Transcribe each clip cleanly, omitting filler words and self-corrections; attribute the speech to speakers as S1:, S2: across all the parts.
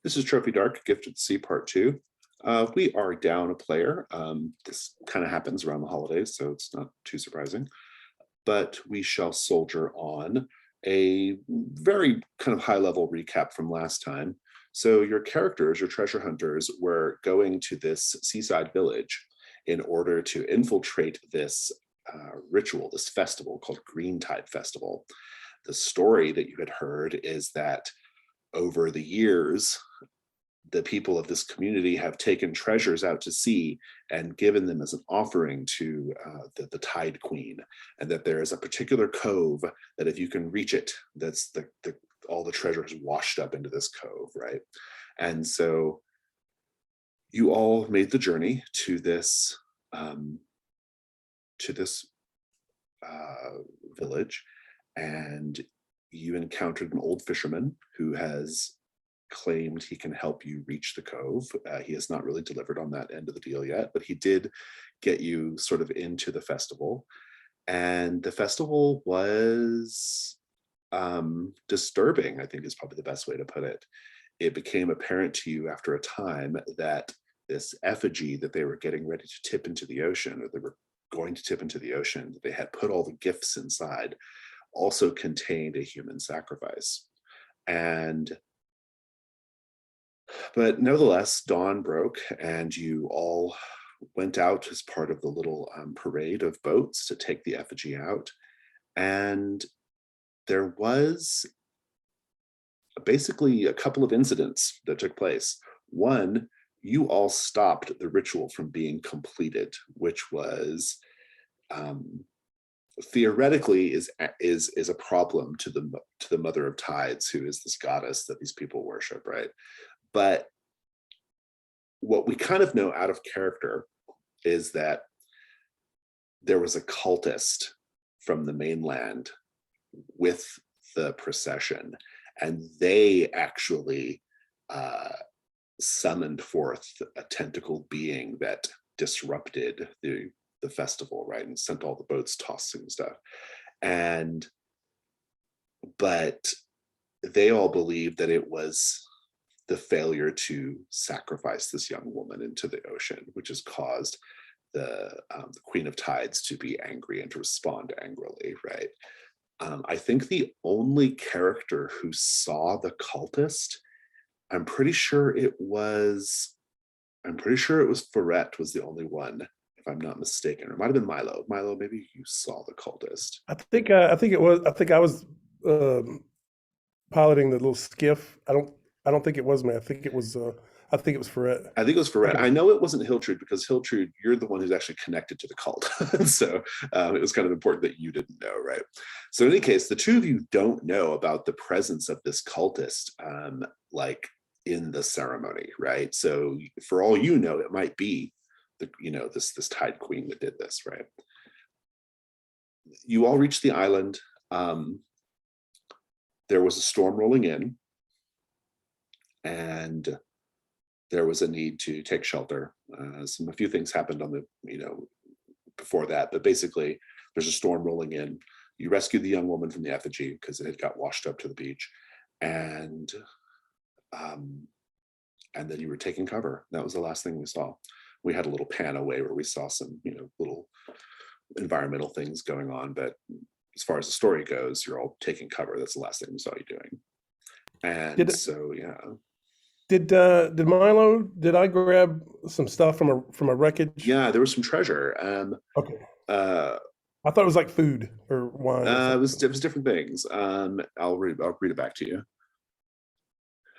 S1: This is Trophy Dark, Gifted Sea Part 2. We are down a player. This kind of happens around the holidays, so it's not too surprising. But we shall soldier on. A very kind of high-level recap from last time. So your characters, your treasure hunters, were going to this seaside village in order to infiltrate this ritual, this festival called Greentide Festival. The story that you had heard is that over the years, the people of this community have taken treasures out to sea and given them as an offering to the Tide Queen, and that there is a particular cove that if you can reach it, that's all the treasure is washed up into this cove, right? And so you all made the journey to this village, and you encountered an old fisherman who has claimed he can help you reach the cove. He has not really delivered on that end of the deal yet, but he did get you sort of into the festival. And the festival was disturbing, I think is probably the best way to put it. It became apparent to you after a time that this effigy that they were getting ready to tip into the ocean, or they were going to tip into the ocean, that they had put all the gifts inside, also contained a human sacrifice. But nevertheless, dawn broke and you all went out as part of the little parade of boats to take the effigy out. And there was basically a couple of incidents that took place. One, you all stopped the ritual from being completed, which was theoretically is a problem to the Mother of Tides, who is this goddess that these people worship, right? But what we kind of know out of character is that there was a cultist from the mainland with the procession, and they actually summoned forth a tentacled being that disrupted the festival, right, and sent all the boats tossing and stuff. But they all believed that it was the failure to sacrifice this young woman into the ocean, which has caused the Queen of Tides to be angry and to respond angrily, right? I think the only character who saw the cultist, I'm pretty sure it was Ferret was the only one, if I'm not mistaken. Or it might have been Milo. Milo, maybe you saw the cultist.
S2: I think I was piloting the little skiff. I don't think it was me. I think it was Ferret.
S1: I think it was Ferret. I know it wasn't Hiltrude, because Hiltrude, you're the one who's actually connected to the cult. So it was kind of important that you didn't know, right? So in any case, the two of you don't know about the presence of this cultist, like in the ceremony, right? So for all you know, it might be this Tide Queen that did this, right? You all reached the island. There was a storm rolling in, and there was a need to take shelter. A few things happened on before that, but basically there's a storm rolling in. You rescued the young woman from the effigy because it had got washed up to the beach, and then you were taking cover. That was the last thing we saw. We had a little pan away where we saw some, little environmental things going on, but as far as the story goes, you're all taking cover. That's the last thing we saw you doing. And yeah.
S2: Did Milo? Did I grab some stuff from a wreckage?
S1: Yeah, there was some treasure.
S2: Okay. I thought it was like food or wine.
S1: It was different things. I'll read it back to you.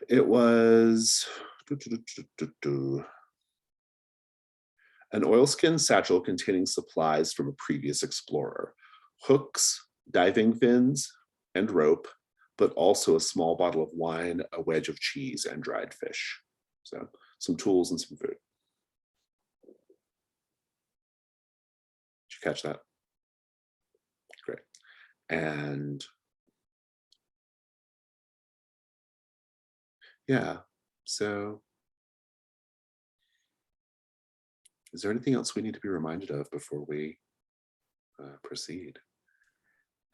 S1: It was an oilskin satchel containing supplies from a previous explorer, hooks, diving fins, and rope, but also a small bottle of wine, a wedge of cheese, and dried fish. So some tools and some food. Did you catch that? Great. And yeah, so is there anything else we need to be reminded of before we proceed?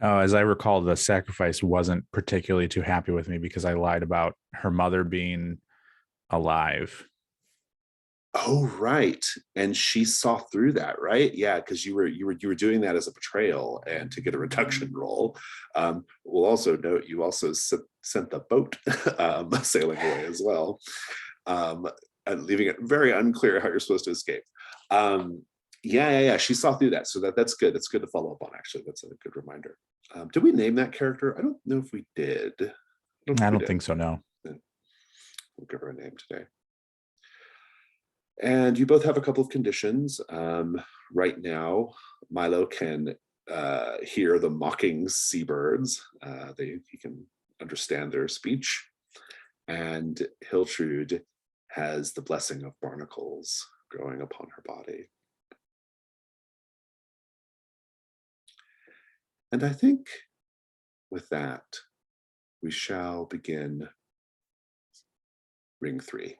S3: As I recall, the sacrifice wasn't particularly too happy with me because I lied about her mother being alive.
S1: Oh, right. And she saw through that, right? Yeah, because you were doing that as a betrayal and to get a reduction roll. We'll also note you also sent the boat sailing away as well, and leaving it very unclear how you're supposed to escape. Yeah. She saw through that, so that's good. That's good to follow up on. Actually, that's a good reminder. Did we name that character? I don't know if we did.
S3: I don't think so. No.
S1: We'll give her a name today. And you both have a couple of conditions. Right now, Milo can hear the mocking seabirds. He can understand their speech. And Hiltrude has the blessing of barnacles growing upon her body. And I think with that, we shall begin Ring 3.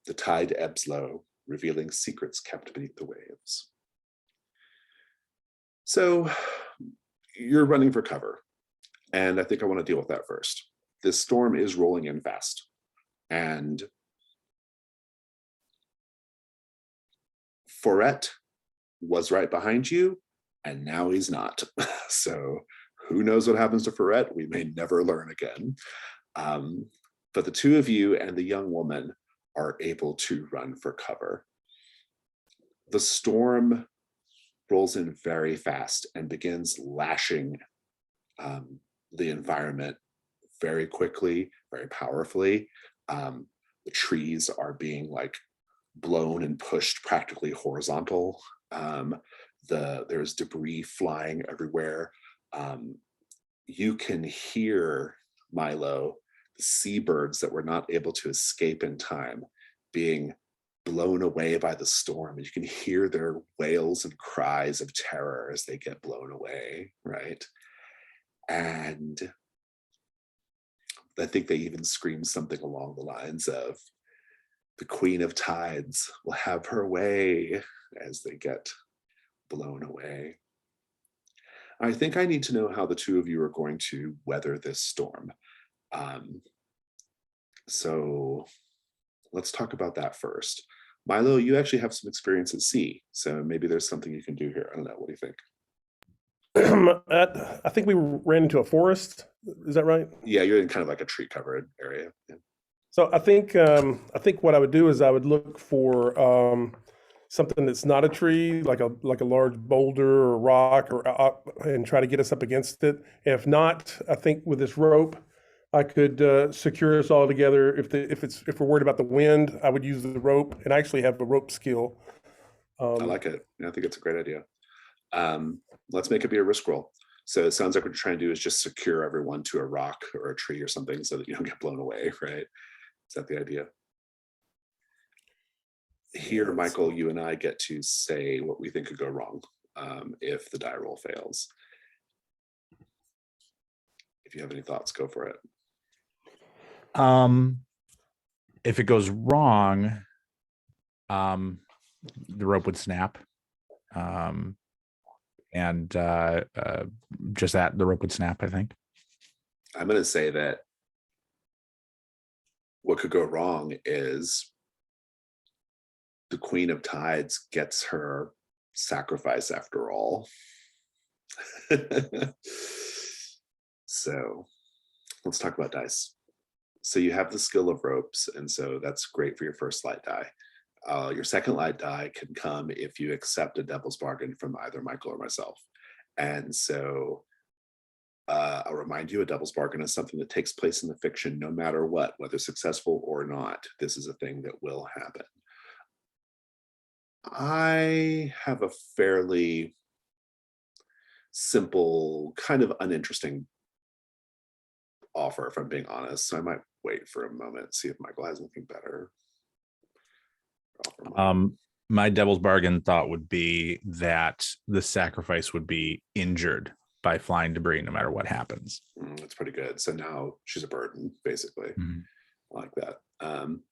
S1: The tide ebbs low, revealing secrets kept beneath the waves. So you're running for cover, and I think I want to deal with that first. This storm is rolling in fast, and Foret was right behind you, and now he's not. So who knows what happens to Foret? We may never learn again. But the two of you and the young woman are able to run for cover. The storm rolls in very fast and begins lashing the environment very quickly, very powerfully. The trees are being like blown and pushed practically horizontal. There's debris flying everywhere. You can hear, Milo, the seabirds that were not able to escape in time being blown away by the storm. You can hear their wails and cries of terror as they get blown away, right? And I think they even scream something along the lines of, the Queen of Tides will have her way, as they get blown away. I think I need to know how the two of you are going to weather this storm. So let's talk about that first. Milo, you actually have some experience at sea, so maybe there's something you can do here. I don't know. What do you think?
S2: I think we ran into a forest. Is that right?
S1: Yeah, you're in kind of like a tree covered area. Yeah.
S2: So I think what I would do is I would look for something that's not a tree, like a large boulder or rock, and try to get us up against it. If not, I think with this rope, I could secure us all together. If we're worried about the wind, I would use the rope, and I actually have a rope skill.
S1: I like it. I think it's a great idea. Let's make it be a risk roll. So it sounds like what you're trying to do is just secure everyone to a rock or a tree or something so that you don't get blown away, right? Is that the idea? Here, Michael, you and I get to say what we think could go wrong if the die roll fails. If you have any thoughts, go for it.
S3: If it goes wrong, the rope would snap. And just that, the rope would snap, I think.
S1: I'm going to say that what could go wrong is the Queen of Tides gets her sacrifice after all. So let's talk about dice. So you have the skill of ropes, and so that's great for your first light die. Your second light die can come if you accept a devil's bargain from either Michael or myself. And so I'll remind you, a devil's bargain is something that takes place in the fiction no matter what, whether successful or not. This is a thing that will happen. I have a fairly simple, kind of uninteresting offer, if I'm being honest. So I might wait for a moment, see if Michael has anything better.
S3: My devil's bargain thought would be that the sacrifice would be injured by flying debris no matter what happens.
S1: That's pretty good. So now she's a burden, basically.
S3: Mm-hmm.
S1: I like that. I'm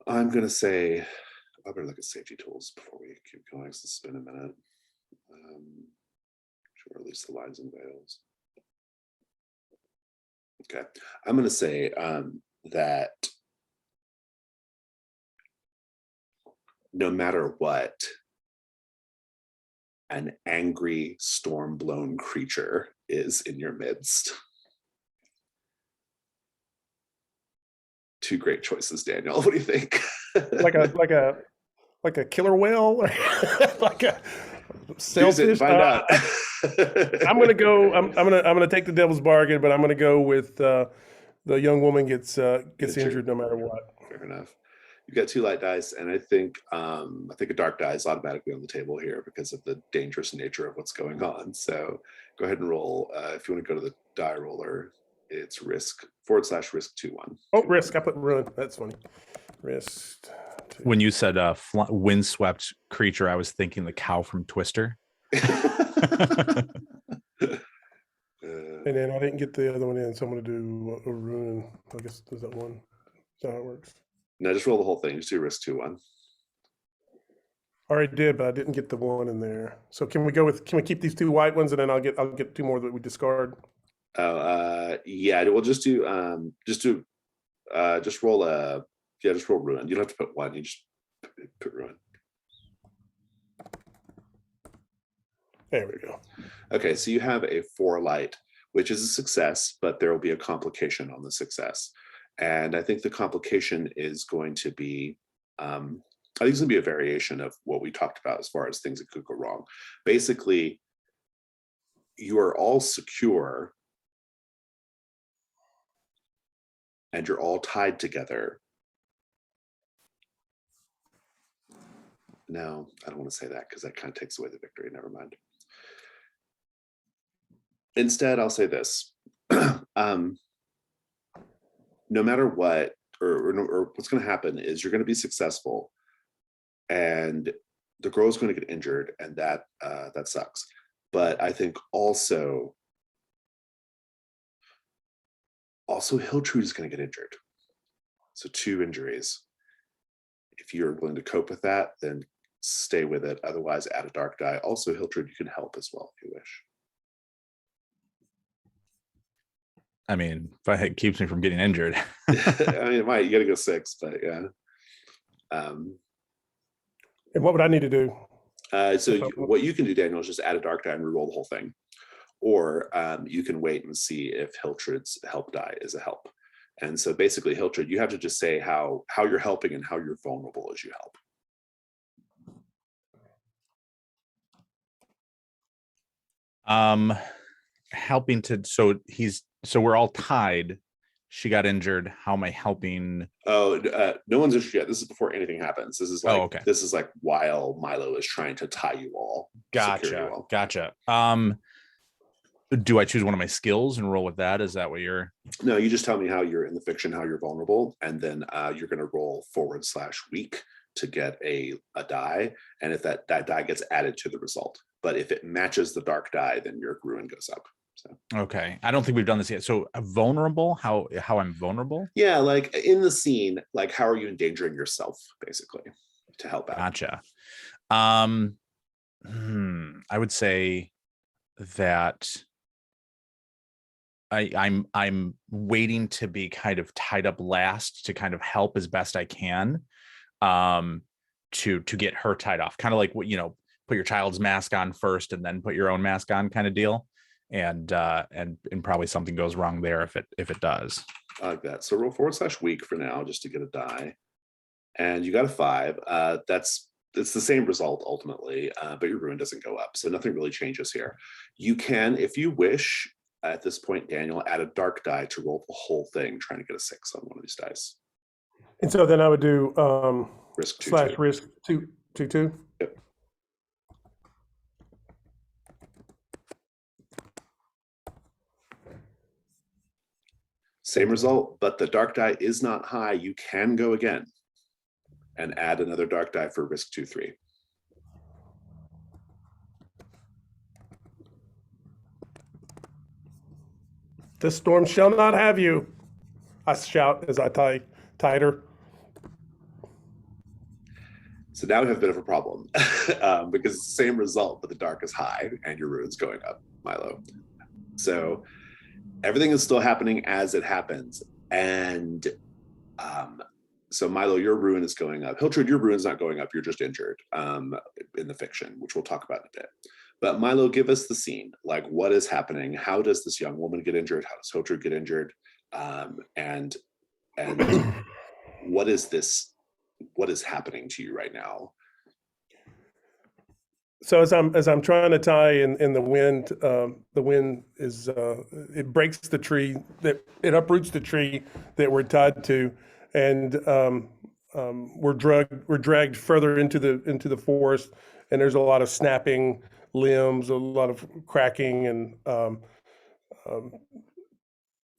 S1: going to say, I better look at safety tools before we keep going. So it's been a minute. Should release the lines and veils. Okay. I'm going to say that no matter what, an angry, storm-blown creature is in your midst. Two great choices, Daniel. What do you think?
S2: Like a killer whale, or like a
S1: Choose it,
S2: sailfish.
S1: find out.
S2: I'm gonna go. I'm gonna take the devil's bargain, but I'm gonna go with the young woman gets injured no matter what.
S1: Fair enough. You've got 2 light dice, and I think a dark die is automatically on the table here because of the dangerous nature of what's going on. So go ahead and roll. If you want to go to the die roller, it's risk /risk 2-1.
S2: Oh, risk. I put ruin. That's funny. Risk.
S3: When you said windswept creature, I was thinking the cow from Twister.
S2: And then I didn't get the other one in, so I'm going to do a ruin. I guess is that one? Is that how it works?
S1: No, just roll the whole thing. Just do risk 2-1.
S2: Already did, but I didn't get the one in there. So can we keep these 2 white ones, and then I'll get 2 more that we discard?
S1: Yeah, we'll just roll just roll ruin. You don't have to put 1. You just put ruin.
S2: There we go.
S1: Okay, so you have a 4 light, which is a success, but there will be a complication on the success. And I think the complication is going to be, I think it's going to be a variation of what we talked about as far as things that could go wrong. Basically, you are all secure and you're all tied together. No, I don't want to say that because that kind of takes away the victory. Never mind. Instead, I'll say this. No matter what, or what's going to happen is you're going to be successful and the girl's going to get injured, and that sucks. But I think also Hiltrude is going to get injured. So 2 injuries. If you're willing to cope with that, then stay with it. Otherwise, add a dark die. Also, Hiltrude, you can help as well if you wish.
S3: I mean, if it keeps me from getting injured.
S1: I mean, it might. You got to go 6, but yeah.
S2: And what would I need to do?
S1: What you can do, Daniel, is just add a dark die and reroll the whole thing. Or you can wait and see if Hiltrude's help die is a help. And so basically, Hiltrude, you have to just say how you're helping and how you're vulnerable as you help.
S3: Helping to so we're all tied. She got injured. How am I helping?
S1: Oh, no one's injured yet. This is before anything happens. This is like
S3: okay.
S1: This is like while Milo is trying to tie you all.
S3: Gotcha. Do I choose one of my skills and roll with that? Is that what you're?
S1: No, you just tell me how you're in the fiction, how you're vulnerable, and then you're going to roll /weak to get a die, and if that die gets added to the result. But if it matches the dark die, then your ruin goes up. So.
S3: Okay, I don't think we've done this yet. So vulnerable, how I'm vulnerable?
S1: Yeah, like in the scene, like how are you endangering yourself, basically, to help out?
S3: Gotcha. I would say that I'm waiting to be kind of tied up last to kind of help as best I can, to get her tied off, kind of like what put your child's mask on first and then put your own mask on kind of deal. And probably something goes wrong there if it does.
S1: I like that. So roll /weak for now, just to get a die, and you got a 5. It's the same result ultimately, but your ruin doesn't go up, so nothing really changes here. You can, if you wish, at this point, Daniel, add a dark die to roll the whole thing, trying to get a 6 on one of these dice.
S2: And so then I would do
S1: risk
S2: /risk 2.
S1: Yep. Same result, but the dark die is not high. You can go again and add another dark die for risk 2/3.
S2: This storm shall not have you, I shout as I tie her.
S1: So now we have a bit of a problem because it's the same result, but the dark is high and your ruin's going up, Milo. So everything is still happening as it happens. And So Milo, your rune is going up. Hiltrud, your rune is not going up. You're just injured in the fiction, which we'll talk about in a bit. But Milo, give us the scene. Like, what is happening? How does this young woman get injured? How does Hiltrud get injured? And what is this? What is happening to you right now?
S2: So as I'm trying to tie in the wind is it breaks the tree, that it uproots the tree that we're tied to, and we're dragged further into the forest, and there's a lot of snapping limbs, a lot of cracking, and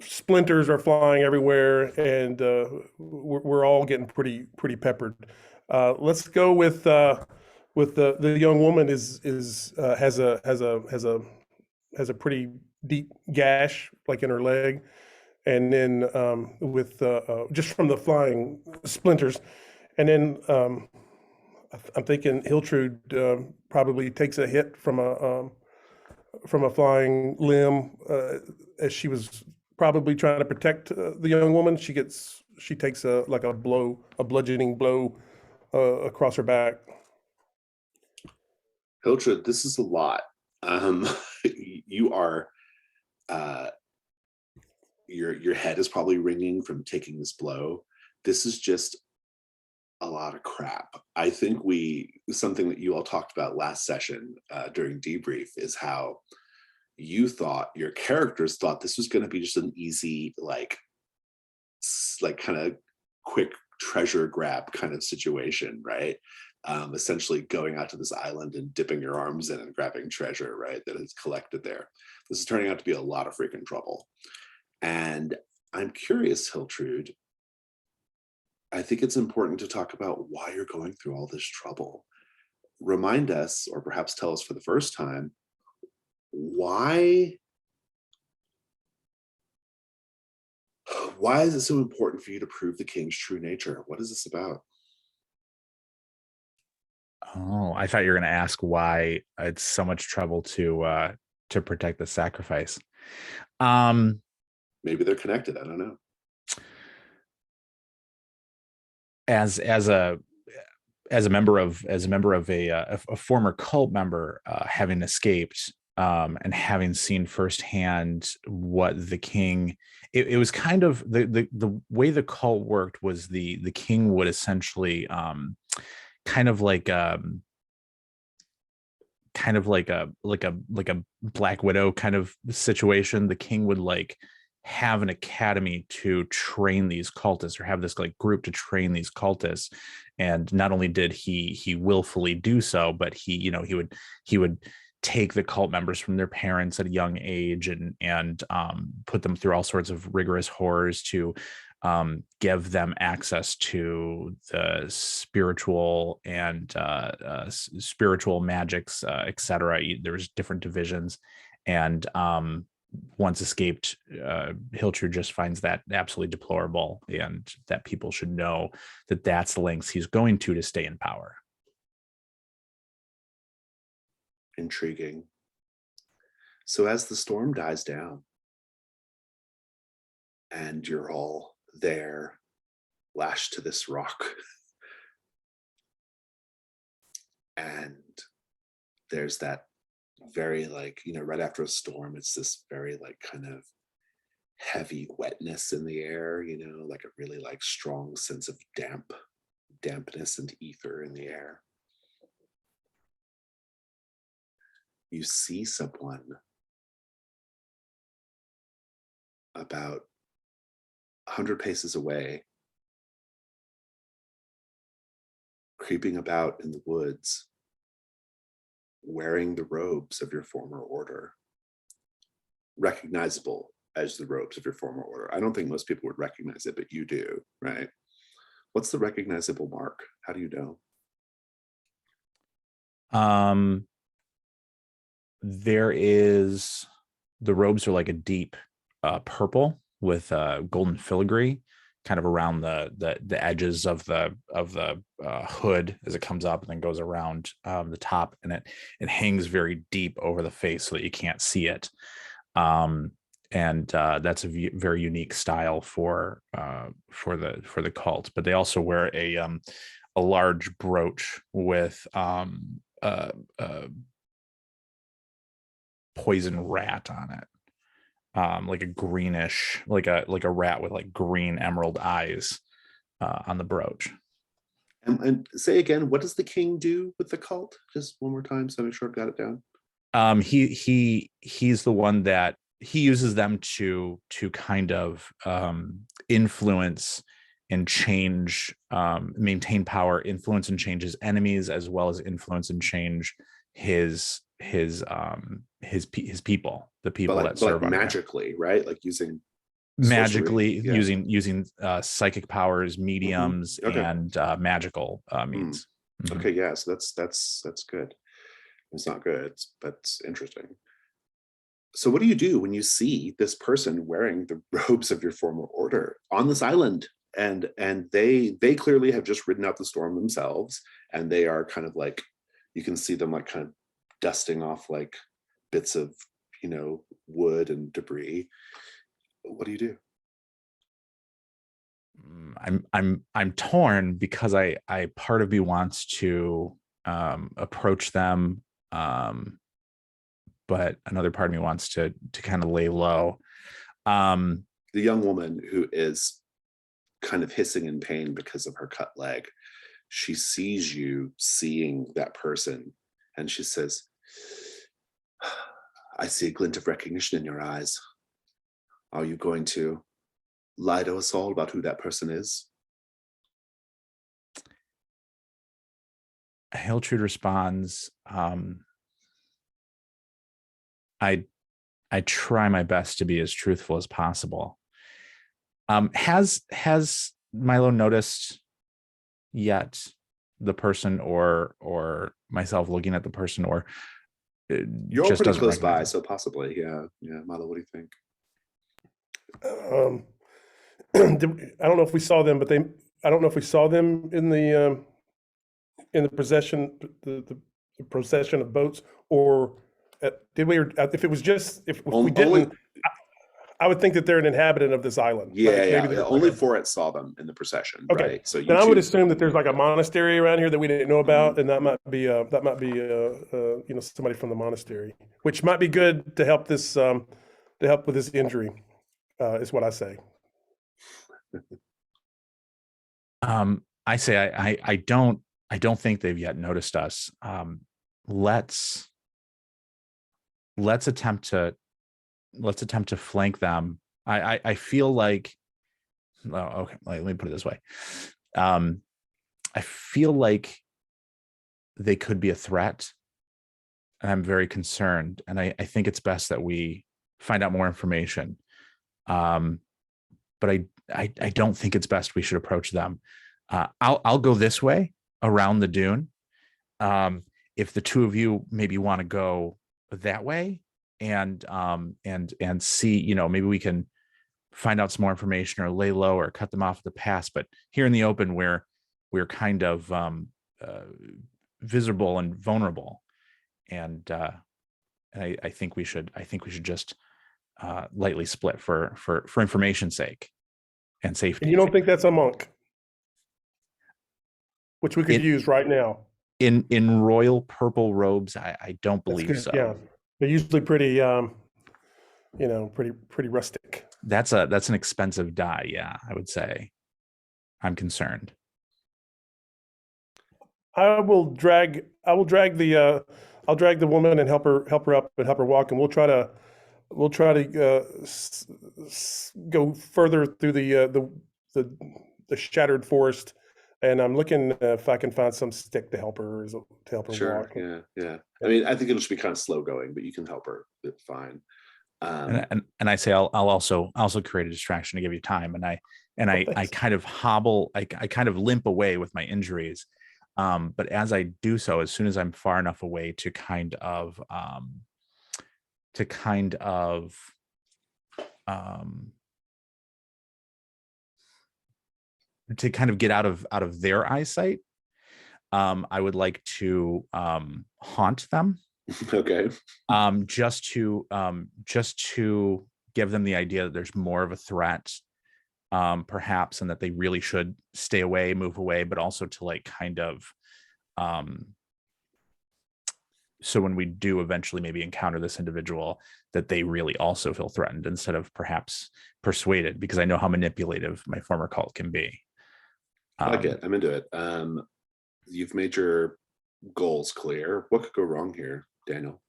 S2: splinters are flying everywhere, and we're all getting pretty peppered. Let's go with the young woman has a pretty deep gash like in her leg, and then with just from the flying splinters, and then I'm thinking Hiltrud probably takes a hit from a flying limb as she was probably trying to protect the young woman. She takes a bludgeoning blow across her back.
S1: Hiltrud, this is a lot. You are your head is probably ringing from taking this blow. This is just a lot of crap. I think something that you all talked about last session during debrief is how your characters thought this was going to be just an easy, like kind of quick treasure grab kind of situation, right? Essentially going out to this island and dipping your arms in and grabbing treasure, right, that is collected there. This is turning out to be a lot of freaking trouble. And I'm curious, Hiltrud, I think it's important to talk about why you're going through all this trouble. Remind us, or perhaps tell us for the first time, why is it so important for you to prove the king's true nature? What is this about?
S3: Oh, I thought you were going to ask why it's so much trouble to protect the sacrifice.
S1: Maybe they're connected. I don't know.
S3: As a member of a former cult member, having escaped and having seen firsthand what the king, it was kind of the way the cult worked was the king would essentially kind of like a Black Widow kind of situation. The king would like have an academy to train these cultists, or have this like group to train these cultists. And not only did he willfully do so, but he would take the cult members from their parents at a young age and put them through all sorts of rigorous horrors to give them access to the spiritual and spiritual magics, etc. There's different divisions, and once escaped, Hiltrud just finds that absolutely deplorable, and that people should know that that's the lengths he's going to stay in power.
S1: Intriguing. So as the storm dies down and you're all there lashed to this rock, and there's that very right after a storm, it's this very kind of heavy wetness in the air, like a really strong sense of dampness and ether in the air. You see someone about 100 paces away, creeping about in the woods, wearing the robes of your former order, recognizable as the robes of your former order. I don't think most people would recognize it, but you do, right? What's the recognizable mark? How do you know?
S3: There is, the robes are like a deep purple with golden filigree kind of around the edges of the hood as it comes up and then goes around the top, and it hangs very deep over the face so that you can't see it. And that's a very unique style for the cult. But they also wear a large brooch with poison rat on it, like a greenish, like a rat with like green emerald eyes on the brooch.
S1: And say again, what does the king do with the cult? Just one more time, so I make sure I've got it down.
S3: He's the one that he uses them to kind of influence and change, maintain power, influence and change his enemies, as well as influence and change his people, the people that serve under him.
S1: Magically, right? Like using
S3: Magically,
S1: sorcery? Yeah.
S3: using psychic powers, mediums,
S1: Okay.
S3: and magical means.
S1: Okay, yeah, so that's good. It's not good, but it's interesting. So what do you do when you see this person wearing the robes of your former order on this island? And they clearly have just ridden out the storm themselves, and they are kind of like, you can see them like kind of dusting off like bits of, wood and debris. What do you do?
S3: I'm torn, because I part of me wants to approach them, but another part of me wants to kind of lay low.
S1: The young woman, who is kind of hissing in pain because of her cut leg, she sees you seeing that person, and she says, I see a glint of recognition in your eyes. Are you going to lie to us all about who that person is?
S3: Hiltrud responds, I try my best to be as truthful as possible. Has Milo noticed yet the person, or myself looking at the person, or
S1: you're all pretty close by, so possibly, yeah. Milo, what do you think?
S2: I don't know if we saw them, but I don't know if we saw them in the procession, the procession of boats, or did we? Or if it was just, if we didn't, I would think that they're an inhabitant of this island.
S1: Yeah, maybe only Foret saw them in the procession. Okay, right? So
S2: then I would assume that there's like a monastery around here that we didn't know about, and that might be somebody from the monastery, which might be good to help this to help with this injury. Is what I say.
S3: I say I don't think they've yet noticed us. Let's attempt to flank them. I feel like, okay, let me put it this way. I feel like they could be a threat, and I'm very concerned, and I think it's best that we find out more information. But I don't think it's best we should approach them. I'll go this way around the dune. If the two of you maybe want to go that way, and see, maybe we can find out some more information, or lay low, or cut them off at the pass. But here in the open, we're kind of visible and vulnerable, and I think we should just lightly split for information's sake and safety.
S2: And you don't think that's a monk, which we could use right now?
S3: In royal purple robes, I don't believe so.
S2: Yeah, they're usually pretty, pretty rustic.
S3: That's an expensive dye. Yeah, I would say. I'm concerned.
S2: I'll drag the woman and help her up and help her walk, and we'll try to go further through the shattered forest. And I'm looking if I can find some stick to help her
S1: sure, walk. Yeah. I mean, I think it'll just be kind of slow going, but you can help her. It's fine.
S3: And I say I'll also create a distraction to give you time. And I kind of hobble. I kind of limp away with my injuries. But as I do so, as soon as I'm far enough away to kind of get out of their eyesight, I would like to haunt them.
S1: Okay.
S3: Just to give them the idea that there's more of a threat, perhaps, and that they really should stay away, move away, but also to like kind of, so when we do eventually maybe encounter this individual, that they really also feel threatened instead of perhaps persuaded, because I know how manipulative my former cult can be.
S1: I like it. I'm into it. You've made your goals clear. What could go wrong here, Daniel?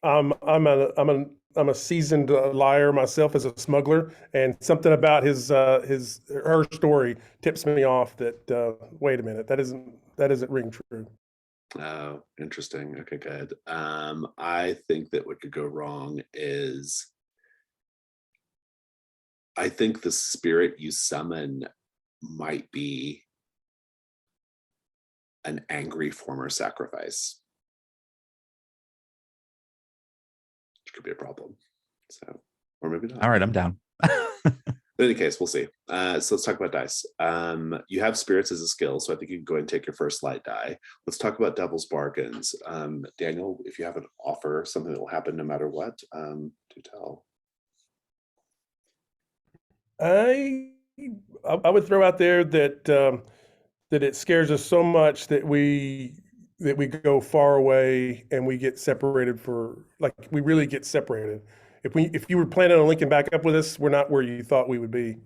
S2: I'm a seasoned liar myself as a smuggler, and something about her story tips me off that wait a minute, that isn't ring true.
S1: Oh, interesting. Okay, good. I think that what could go wrong is I think the spirit you summon might be an angry former sacrifice, which could be a problem. So, or maybe not.
S3: All right, I'm down.
S1: In any case, we'll see. So let's talk about dice. You have spirits as a skill, so I think you can go ahead and take your first light die. Let's talk about devil's bargains. Daniel, if you have an offer, something that will happen no matter what, do tell.
S2: I would throw out there that that it scares us so much that we go far away and we get separated we really get separated. If you were planning on linking back up with us, we're not where you thought we would be.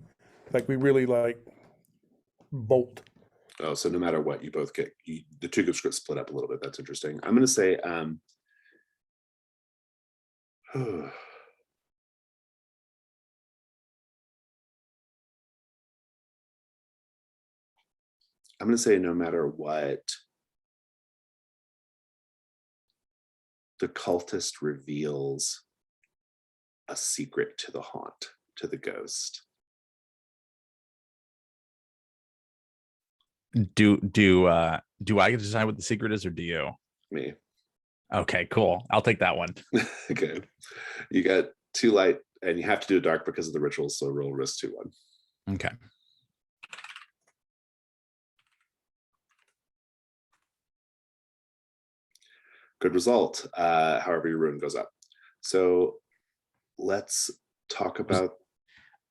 S2: Like we really bolt.
S1: Oh, so no matter what, you both get the two groups get split up a little bit. That's interesting. I'm going to say, I'm going to say no matter what, the cultist reveals a secret to the haunt, to the ghost.
S3: Do I get to decide what the secret is, or do you?
S1: Me.
S3: Okay, cool. I'll take that one.
S1: Okay. You got 2 light, and you have to do a dark because of the rituals, so roll risk 2-1.
S3: Okay.
S1: Good result. However, your rune goes up. So let's talk about.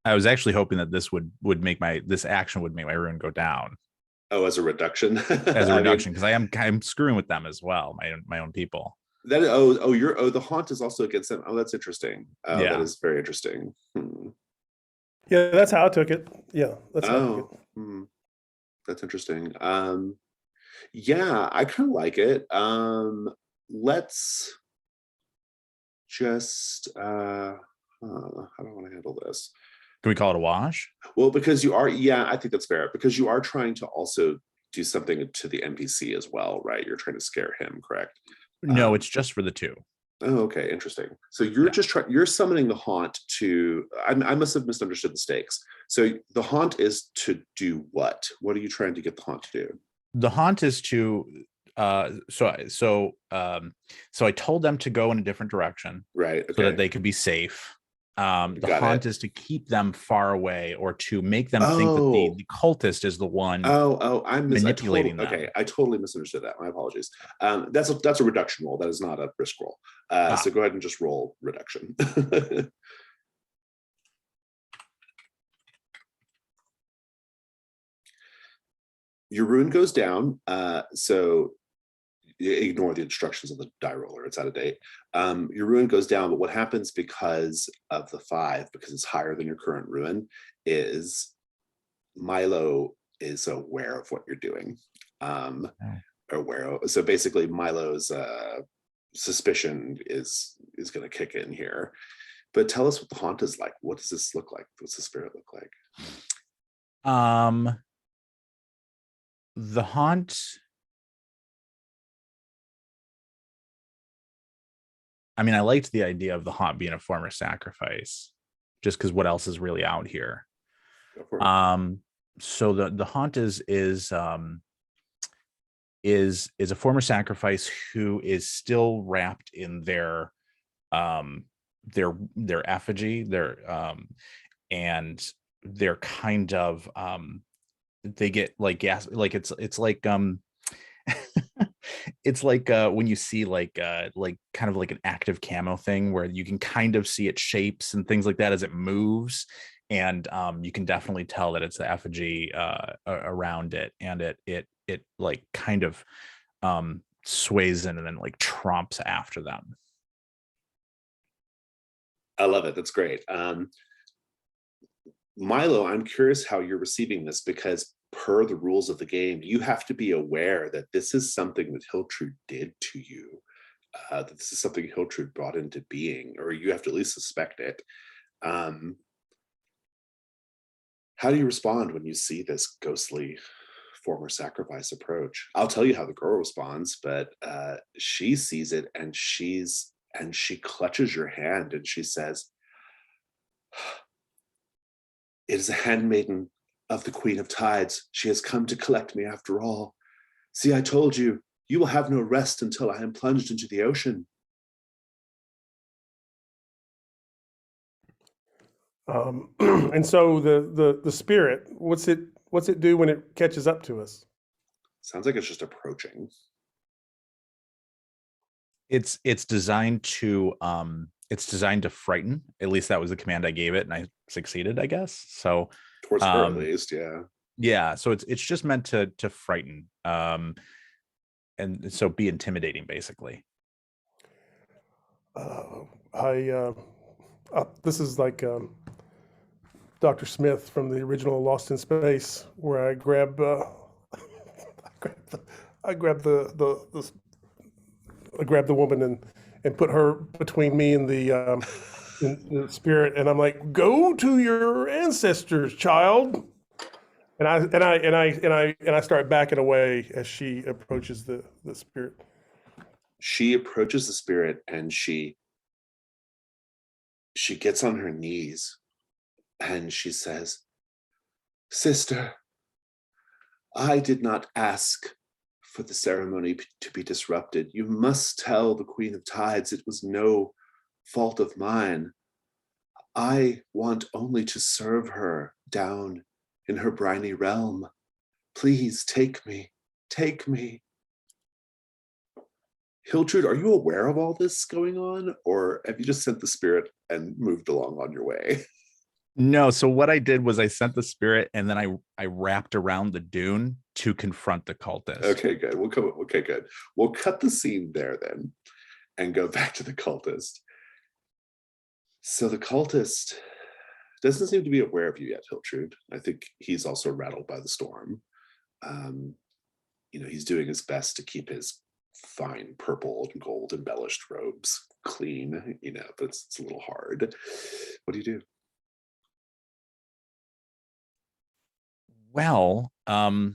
S3: I was actually hoping that this would make this action would make my rune go down.
S1: Oh, as a reduction.
S3: As a reduction, because I'm screwing with them as well, my own people.
S1: That the haunt is also against them. Oh, that's interesting. Oh, yeah. That is very interesting.
S2: Yeah, that's how I took it. Yeah, that's how I took it.
S1: That's interesting. Yeah, I kind of like it. Let's just how do I want to handle this?
S3: Can we call it a wash?
S1: Well, because you are, yeah, I think that's fair, because you are trying to also do something to the NPC as well, right? You're trying to scare him, correct?
S3: No, it's just for the 2.
S1: Oh, okay, interesting. So you're just you're summoning the haunt to, I must have misunderstood the stakes. So the haunt is to do what? What are you trying to get the haunt to do?
S3: The haunt is to so I told them to go in a different direction,
S1: right? Okay.
S3: So that they could be safe. The haunt is to keep them far away, or to make them think that the cultist is the one
S1: I'm
S3: manipulating them.
S1: Okay, I totally misunderstood that. My apologies. That's a reduction roll. That is not a risk roll. So go ahead and just roll reduction. Your rune goes down, so ignore the instructions of the die roller, it's out of date. Your rune goes down, but what happens because of the 5, because it's higher than your current rune, is Milo is aware of what you're doing. So basically Milo's suspicion is going to kick in here. But tell us what the haunt is like. What does this look like? What's the spirit look like?
S3: The haunt, I mean, I liked the idea of the haunt being a former sacrifice, just because what else is really out here? So the haunt is a former sacrifice who is still wrapped in their effigy, and they're kind of they get like gas, like it's like it's like when you see like kind of like an active camo thing where you can kind of see its shapes and things like that as it moves, and you can definitely tell that it's the effigy around it, and it like kind of sways in and then like tromps after them.
S1: I love it. That's great. Milo, I'm curious how you're receiving this, because per the rules of the game, you have to be aware that this is something that Hiltrude did to you, that this is something Hiltrude brought into being, or you have to at least suspect it. How do you respond when you see this ghostly former sacrifice approach? I'll tell you how the girl responds, but she sees it, and she clutches your hand and she says, "It is a handmaiden of the Queen of Tides. She has come to collect me after all. See, I told you, you will have no rest until I am plunged into the ocean."
S2: And so the spirit, what's it do when it catches up to us?
S1: Sounds like it's just approaching.
S3: It's designed to frighten. At least that was the command I gave it, and I succeeded, I guess. So
S1: Towards her, at least, yeah.
S3: yeah, so it's just meant to frighten, and so be intimidating, basically.
S2: This is like Dr. Smith from the original Lost in Space, where I grab I grab the woman and put her between me and the spirit, and I'm like, "Go to your ancestors, child." And I start backing away as she approaches the spirit.
S1: She approaches the spirit, and she gets on her knees and she says, "Sister, I did not ask for the ceremony to be disrupted. You must tell the Queen of Tides it was no fault of mine. I want only to serve her down in her briny realm. Please take me, take me." Hiltrude, are you aware of all this going on, or have you just sent the spirit and moved along on your way?
S3: No, so what I did was I sent the spirit, and then I wrapped around the dune to confront the cultist.
S1: Okay, good. Okay, good. We'll cut the scene there then and go back to the cultist. So the cultist doesn't seem to be aware of you yet, Hiltrude. I think he's also rattled by the storm. He's doing his best to keep his fine purple and gold embellished robes clean, but it's a little hard. What do you do?
S3: Well, I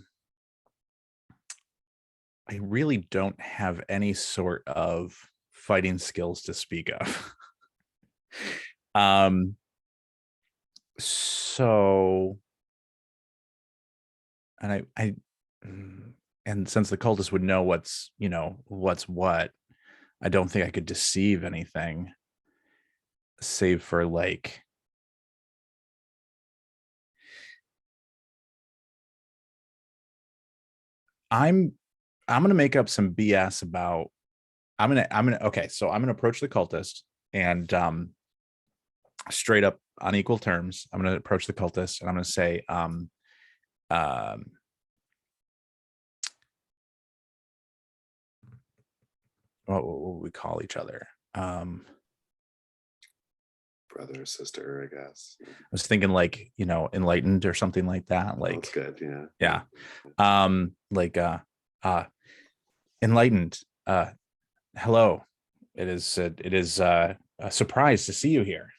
S3: really don't have any sort of fighting skills to speak of. So, and and since the cultists would know what's what, I don't think I could deceive anything, save for like, I'm gonna make up some BS about, okay, so I'm gonna approach the cultist, and straight up on equal terms, I'm gonna approach the cultist and I'm gonna say, what would we call each other?
S1: Brother or sister, I guess.
S3: I was thinking like, enlightened or something like that. Like,
S1: that's good, yeah.
S3: Yeah. Like enlightened. Hello. It is a surprise to see you here.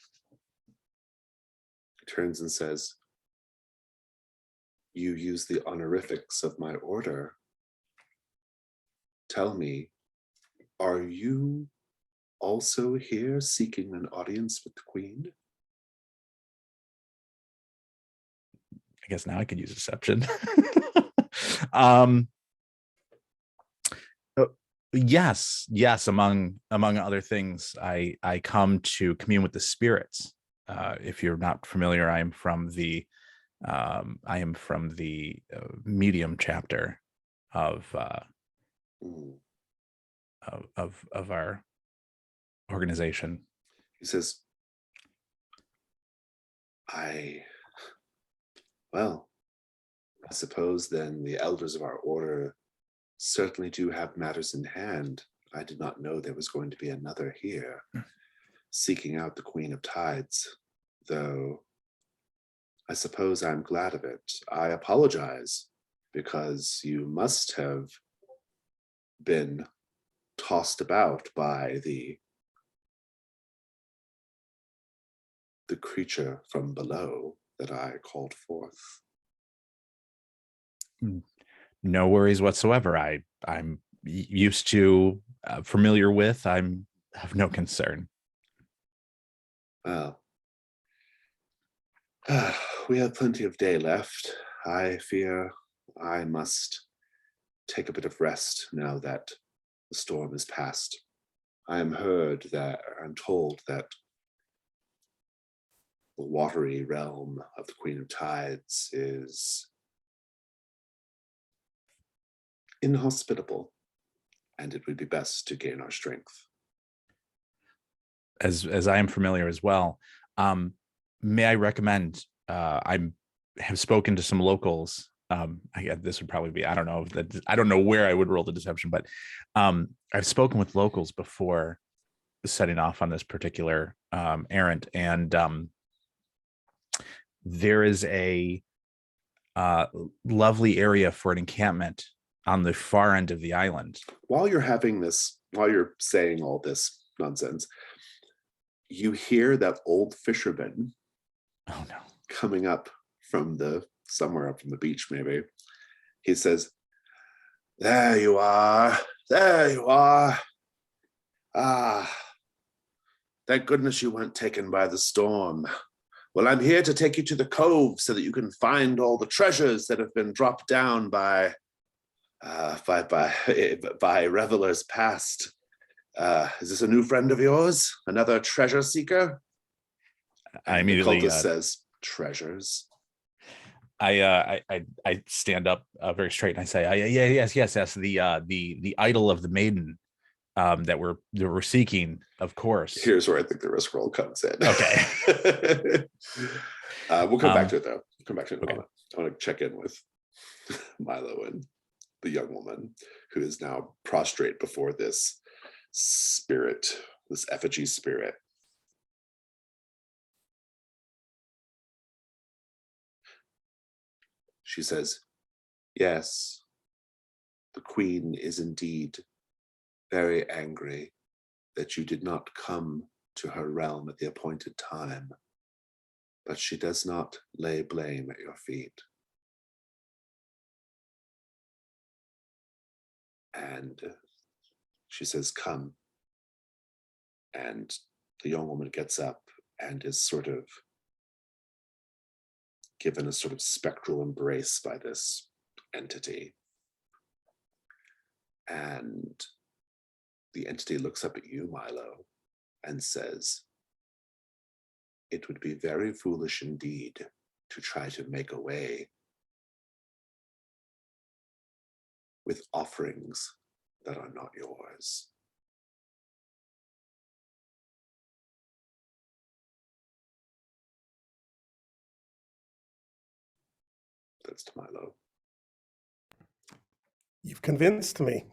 S1: He turns and says, "You use the honorifics of my order. Tell me, are you also here seeking an audience with the Queen?"
S3: I guess now I could use deception. Yes, among other things, I come to commune with the spirits. If you're not familiar, I am from the medium chapter of of our organization.
S1: He says, well, I suppose then the elders of our order certainly do have matters in hand. I did not know there was going to be another here seeking out the Queen of Tides, though I suppose I'm glad of it. I apologize because you must have been tossed about by the creature from below that I called forth.
S3: No worries whatsoever. I'm used to, familiar with. Have no concern.
S1: Well, we have plenty of day left. I fear I must take a bit of rest now that the storm is past. I'm told that the watery realm of the Queen of Tides is inhospitable, and it would be best to gain our strength.
S3: As I am familiar as well, may I recommend? I have spoken to some locals. This would probably be, I don't know where I would roll the deception, but I've spoken with locals before setting off on this particular errand, and there is a lovely area for an encampment on the far end of the island.
S1: While you're saying all this nonsense, you hear that old fisherman
S3: Oh no.
S1: coming up from somewhere up from the beach, maybe. He says, there you are. Ah, thank goodness you weren't taken by the storm. Well, I'm here to take you to the cove so that you can find all the treasures that have been dropped down by revelers past. Is this a new friend of yours? Another treasure seeker?
S3: I
S1: And the
S3: immediately
S1: cultist says, treasures.
S3: I stand up very straight and I say, yes. The idol of the maiden that we're seeking, of course.
S1: Here's where I think the risk roll comes in.
S3: Okay.
S1: We'll come back to it though. We'll come back to it in a
S3: Okay.
S1: moment. I want to check in with Milo and the young woman who is now prostrate before this spirit, this effigy spirit. She says, yes, the queen is indeed very angry that you did not come to her realm at the appointed time, but she does not lay blame at your feet. And she says, come. And the young woman gets up and is sort of given a sort of spectral embrace by this entity. And the entity looks up at you, Milo, and says, it would be very foolish indeed to try to make away with offerings that are not yours. That's to Milo.
S2: You've convinced me.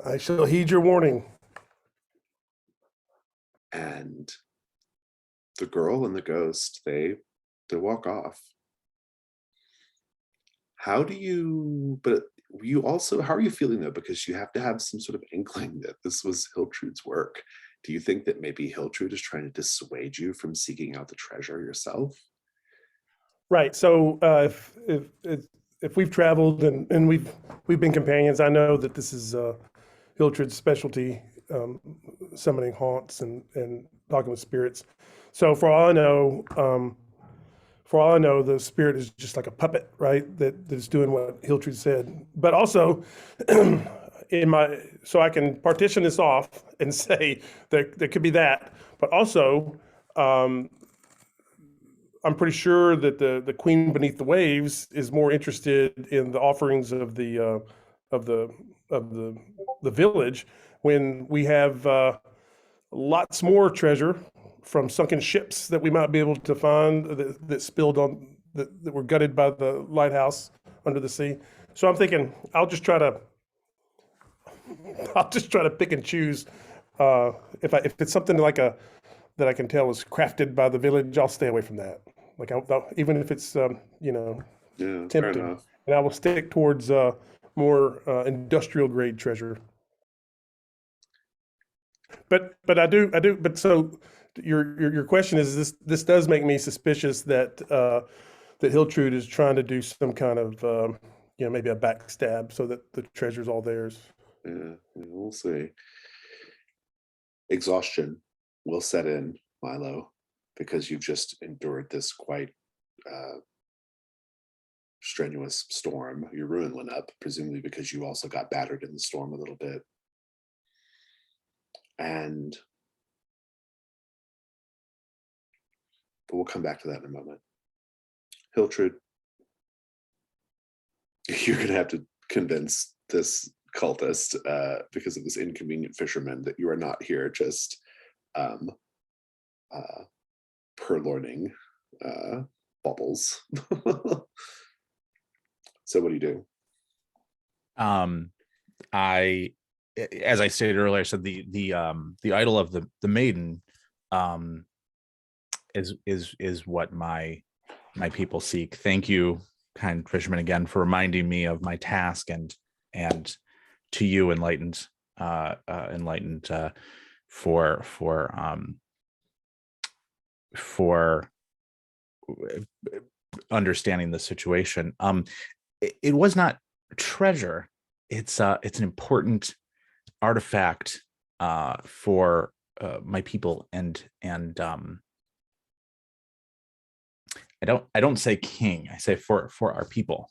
S2: I shall heed your warning.
S1: And the girl and the ghost, they walk off. How are you feeling though? Because you have to have some sort of inkling that this was Hiltrude's work. Do you think that maybe Hiltrude is trying to dissuade you from seeking out the treasure yourself?
S2: Right. So if we've traveled and we've been companions, I know that this is Hiltrude's specialty, summoning haunts and talking with spirits. So for all I know, the spirit is just like a puppet, right? That's doing what Hiltrude said. But also, so I can partition this off and say there could be that. But also, I'm pretty sure that the Queen beneath the waves is more interested in the offerings of the the village when we have lots more treasure from sunken ships that we might be able to find that spilled on that were gutted by the lighthouse under the sea. So I'm thinking I'll just try to pick and choose. If it's something like that I can tell is crafted by the village, I'll stay away from that. Like even if it's
S1: Yeah, fair
S2: tempting,
S1: enough.
S2: and I will stick towards more industrial grade treasure. But but so your question is this does make me suspicious that that Hiltrude is trying to do some kind of maybe a backstab so that the treasure's all theirs.
S1: Yeah, we'll see. Exhaustion will set in, Milo, because you've just endured this quite strenuous storm. Your ruin went up, presumably because you also got battered in the storm a little bit. But we'll come back to that in a moment. Hiltrude, you're going to have to convince this cultist because of this inconvenient fisherman that you are not here just purloining bubbles. So what do you do?
S3: As I stated earlier, I said the idol of the maiden is what my people seek. Thank you, kind fisherman, again for reminding me of my task, and to you, enlightened for understanding the situation. It was not treasure. It's an important artifact for my people, and I don't say king, I say for our people.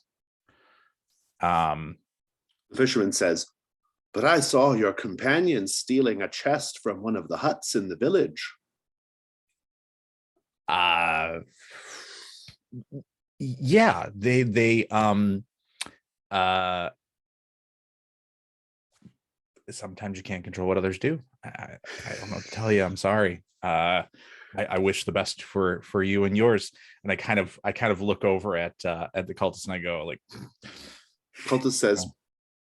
S1: The fisherman says, "But I saw your companion stealing a chest from one of the huts in the village."
S3: Yeah, they sometimes you can't control what others do. I don't know what to tell you. I'm sorry. I wish the best for you and yours. And I kind of look over at the cultist and I go like,
S1: Cultist says,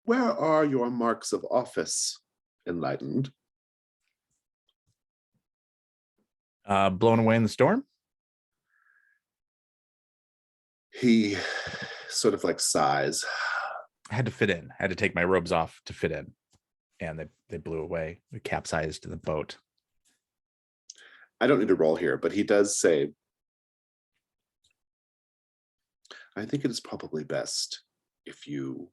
S1: "Where are your marks of office, enlightened?"
S3: Blown away in the storm.
S1: He sort of like sighs.
S3: I had to fit in. I had to take my robes off to fit in, and they blew away. We capsized the boat.
S1: I don't need to roll here, but he does say, "I think it is probably best if you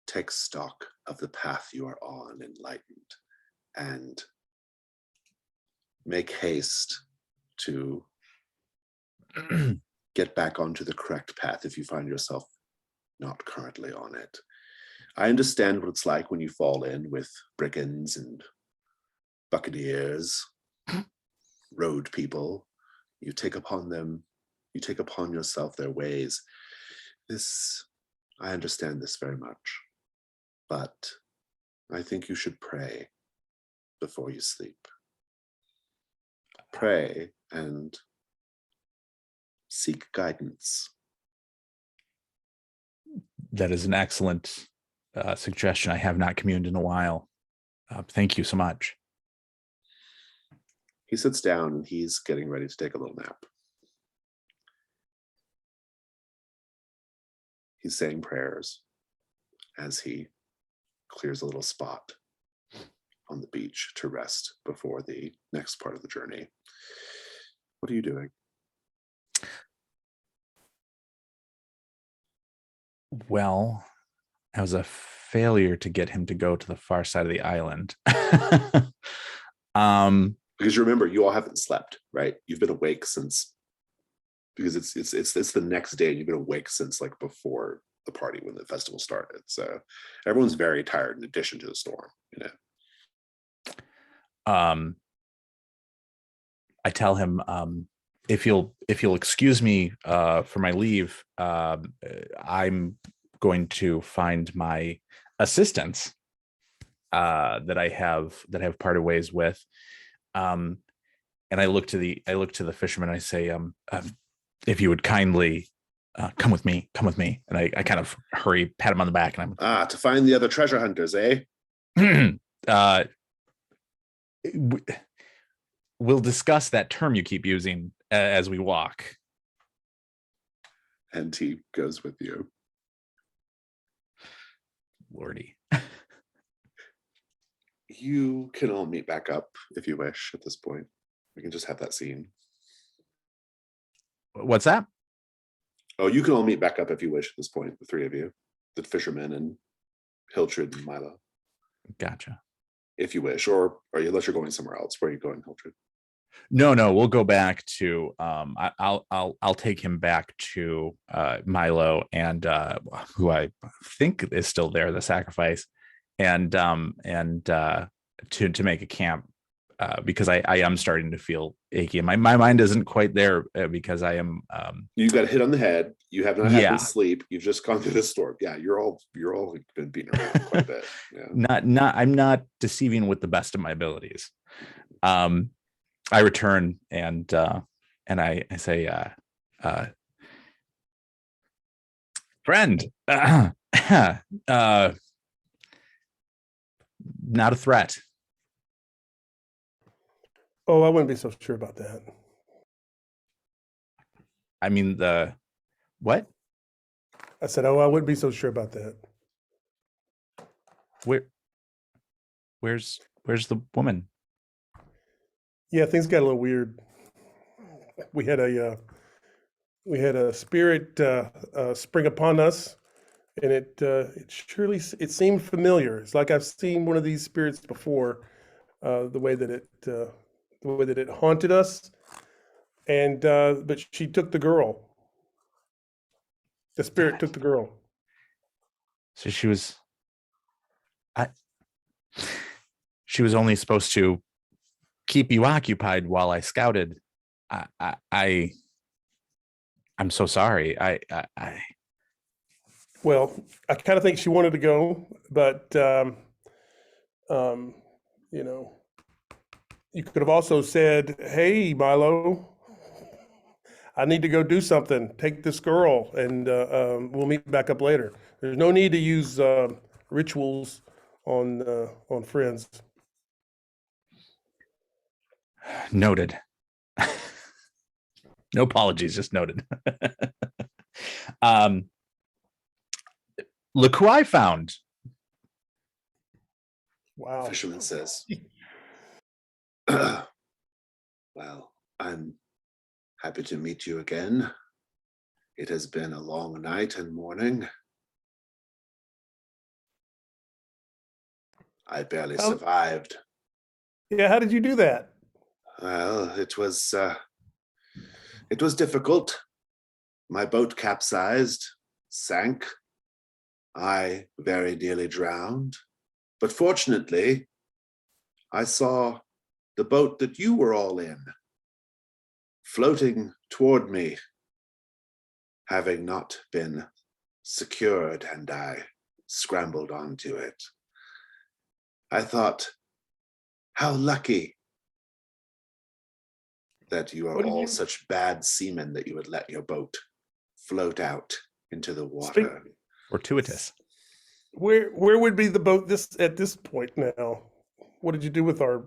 S1: take stock of the path you are on, enlightened, and make haste to get back onto the correct path if you find yourself not currently on it. I understand what it's like when you fall in with brigands and buccaneers, road people. You take upon yourself their ways. I understand this very much, but I think you should pray before you sleep. Pray and seek guidance."
S3: That is an excellent suggestion. I have not communed in a while. Thank you so much.
S1: He sits down and he's getting ready to take a little nap. He's saying prayers as he clears a little spot on the beach to rest before the next part of the journey. What are you doing?
S3: Well, I was a failure to get him to go to the far side of the island.
S1: Because you remember, you all haven't slept, right? You've been awake since, because it's the next day, and you've been awake since like before the party when the festival started. So everyone's very tired in addition to the storm, you know.
S3: I tell him, if you'll excuse me for my leave, I'm going to find my assistants that I have parted ways with. And I look to the fisherman. I say, if you would kindly come with me, And I kind of hurry, pat him on the back, and
S1: To find the other treasure hunters, eh?
S3: I'm, we'll discuss that term you keep using as we walk.
S1: And he goes with you.
S3: Lordy.
S1: You can all meet back up if you wish at this point. We can just have that scene.
S3: What's that?
S1: Oh, you can all meet back up if you wish at this point, the three of you, the fisherman and Hiltrud and Milo.
S3: Gotcha.
S1: If you wish, or unless you're going somewhere else. Where are you going, Hiltrud?
S3: No, we'll go back to I'll take him back to Milo and who I think is still there, the sacrifice, and to make a camp because I am starting to feel achy. My mind isn't quite there because I am
S1: You got hit on the head. You have not had
S3: Yeah.
S1: any sleep. You've just gone through this storm. Yeah, you're all been beaten around quite a bit. Yeah.
S3: I'm not deceiving with the best of my abilities. I return and I say, friend, not a threat.
S2: Oh, I wouldn't be so sure about that.
S3: I mean, what?
S2: I said, oh, I wouldn't be so sure about that.
S3: Where's the woman?
S2: Yeah, things got a little weird. We had a spirit spring upon us, and it seemed familiar. It's like I've seen one of these spirits before. The way that it haunted us, and but she took the girl. The spirit took the girl.
S3: So she was only supposed to keep you occupied while I scouted. I'm so sorry.
S2: Well, I kind of think she wanted to go, but you could have also said, "Hey, Milo, I need to go do something. Take this girl, and we'll meet back up later." There's no need to use rituals on friends.
S3: Noted. No apologies, just noted. Look who I found.
S2: Wow.
S1: Fisherman says, well, I'm happy to meet you again. It has been a long night and morning. I barely survived.
S2: Yeah, how did you do that?
S1: Well, it was difficult. My boat capsized, sank. I very nearly drowned. But fortunately, I saw the boat that you were all in floating toward me, having not been secured, and I scrambled onto it. I thought, how lucky that you are all such bad seamen that you would let your boat float out into the water.
S3: Fortuitous.
S2: Where would be the boat at this point now? What did you do with our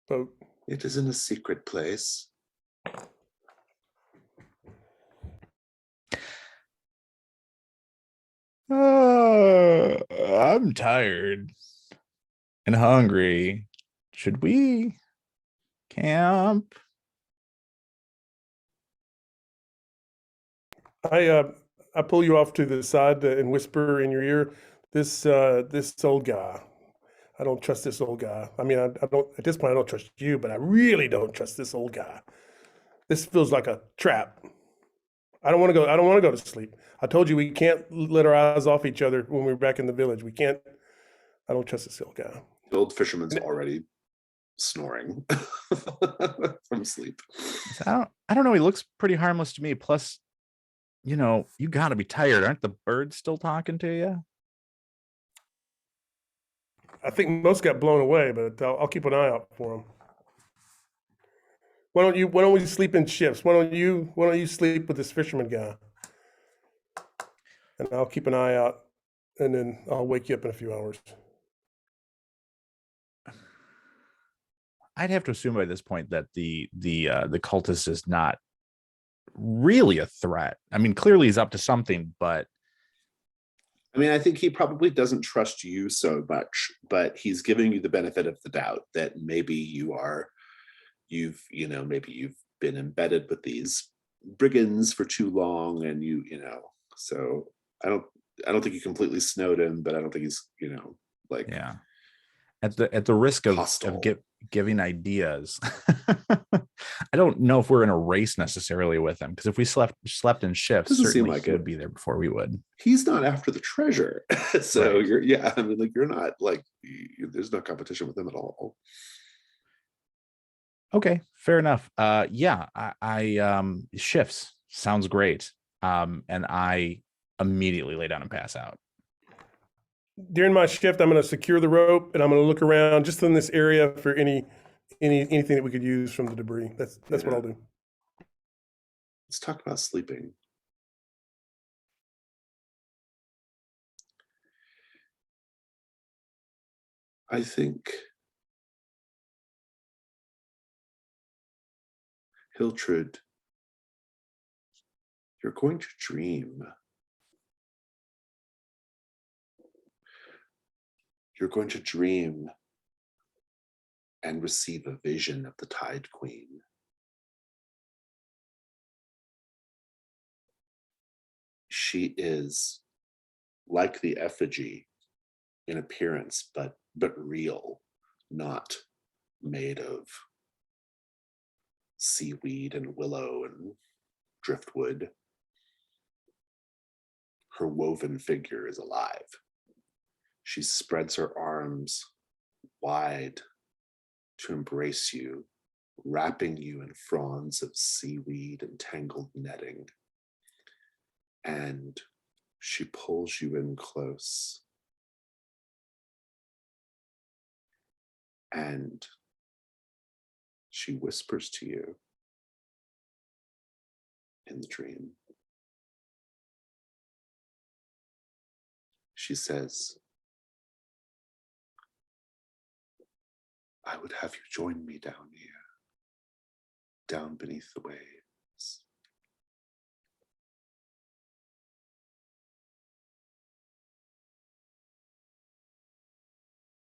S2: boat?
S1: It is in a secret place.
S3: I'm tired and hungry. Should we camp?
S2: I pull you off to the side and whisper in your ear, this old guy. I don't trust this old guy. I mean, I don't at this point. I don't trust you, but I really don't trust this old guy. This feels like a trap. I don't want to go. I don't want to go to sleep. I told you we can't let our eyes off each other when we're back in the village. We can't. I don't trust this old guy.
S1: The old fisherman's already snoring from sleep.
S3: I don't know. He looks pretty harmless to me. Plus, you got to be tired. Aren't the birds still talking to you?
S2: I think most got blown away, but I'll keep an eye out for them. Why don't we sleep in shifts? Why don't you sleep with this fisherman guy? And I'll keep an eye out, and then I'll wake you up in a few hours.
S3: I'd have to assume by this point that the cultist is not really a threat. I mean, clearly he's up to something, but
S1: I mean, I think he probably doesn't trust you so much, but he's giving you the benefit of the doubt that maybe you've been embedded with these brigands for too long, and so I don't think you completely snowed him, but I don't think he's, like,
S3: yeah. At the risk of
S1: hostile.
S3: giving ideas, I don't know if we're in a race necessarily with him, because if we slept in shifts,
S1: Doesn't seem
S3: certainly
S1: like
S3: he
S1: it.
S3: would be there before we would.
S1: He's not after the treasure. So
S3: Right.
S1: I mean, like, you're not like, there's no competition with him at all.
S3: Okay, fair enough. Yeah, I shifts sounds great. And I immediately lay down and pass out.
S2: During my shift, I'm going to secure the rope, and I'm going to look around just in this area for anything that we could use from the debris. That's what I'll do.
S1: Let's talk about sleeping. I think Hiltrud, you're going to dream. You're going to dream and receive a vision of the Tide Queen. She is like the effigy in appearance, but real, not made of seaweed and willow and driftwood. Her woven figure is alive. She spreads her arms wide to embrace you, wrapping you in fronds of seaweed and tangled netting. And she pulls you in close. And she whispers to you in the dream. She says, I would have you join me down here, down beneath the waves.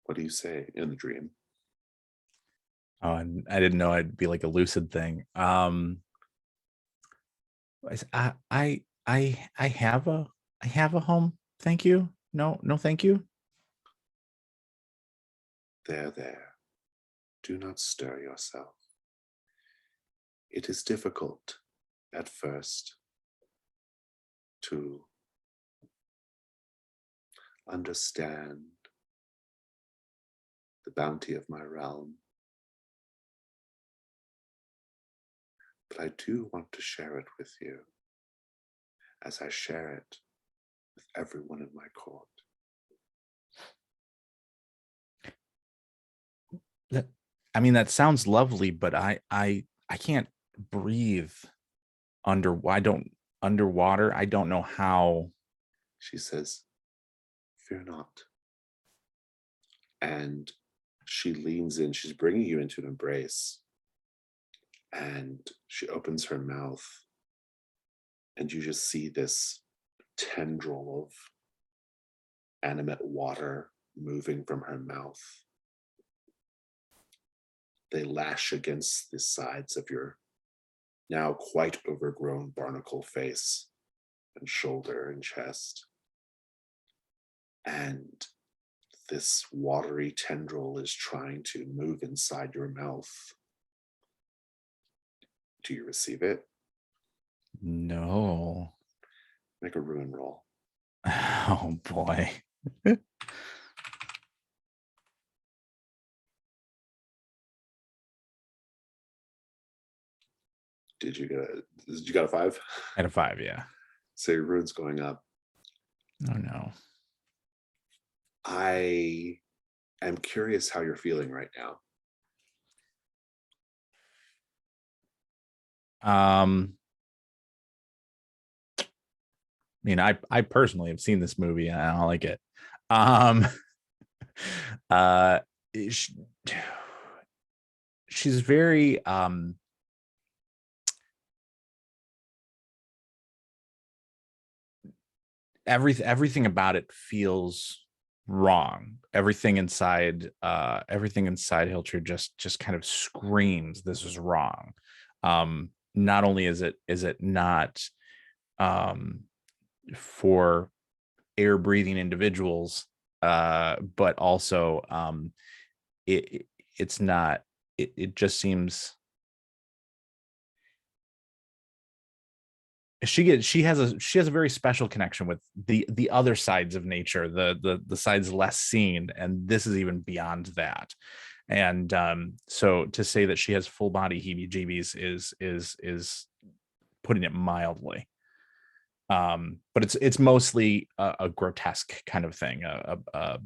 S1: What do you say in the dream?
S3: Oh, and I didn't know I'd be like a lucid thing. I have a home. Thank you. No, thank you.
S1: There. Do not stir yourself. It is difficult at first to understand the bounty of my realm. But I do want to share it with you, as I share it with everyone in my court.
S3: That sounds lovely, but I can't breathe underwater. I don't know how.
S1: She says, fear not. And she leans in, she's bringing you into an embrace. And she opens her mouth, and you just see this tendril of animate water moving from her mouth. They lash against the sides of your now quite overgrown barnacle face and shoulder and chest. And this watery tendril is trying to move inside your mouth. Do you receive it?
S3: No.
S1: Make a ruin roll.
S3: Oh boy.
S1: Did you got a 5?
S3: At a 5, yeah.
S1: So your ruin's going up.
S3: Oh no.
S1: I I'm curious how you're feeling right now.
S3: I mean, I personally have seen this movie and I don't like it. Um, uh, sh- she's very everything about it feels wrong. Everything inside Hiltrud just kind of screams this is wrong. Not only is it not um for air breathing individuals, but also it it's not, it just seems she has a very special connection with the other sides of nature, the sides less seen, and this is even beyond that. And so to say that she has full body heebie-jeebies is putting it mildly. But it's mostly a grotesque kind of thing, a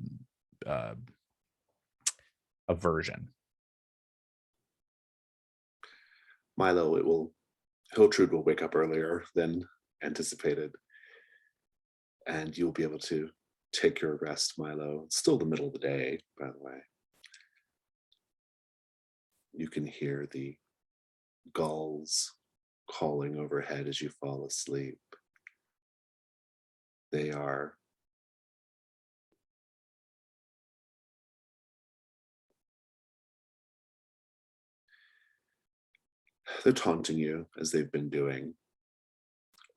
S3: version.
S1: Milo, Hiltrud will wake up earlier than anticipated, and you'll be able to take your rest, Milo. It's still the middle of the day, by the way. You can hear the gulls calling overhead as you fall asleep. They are they're taunting you as they've been doing,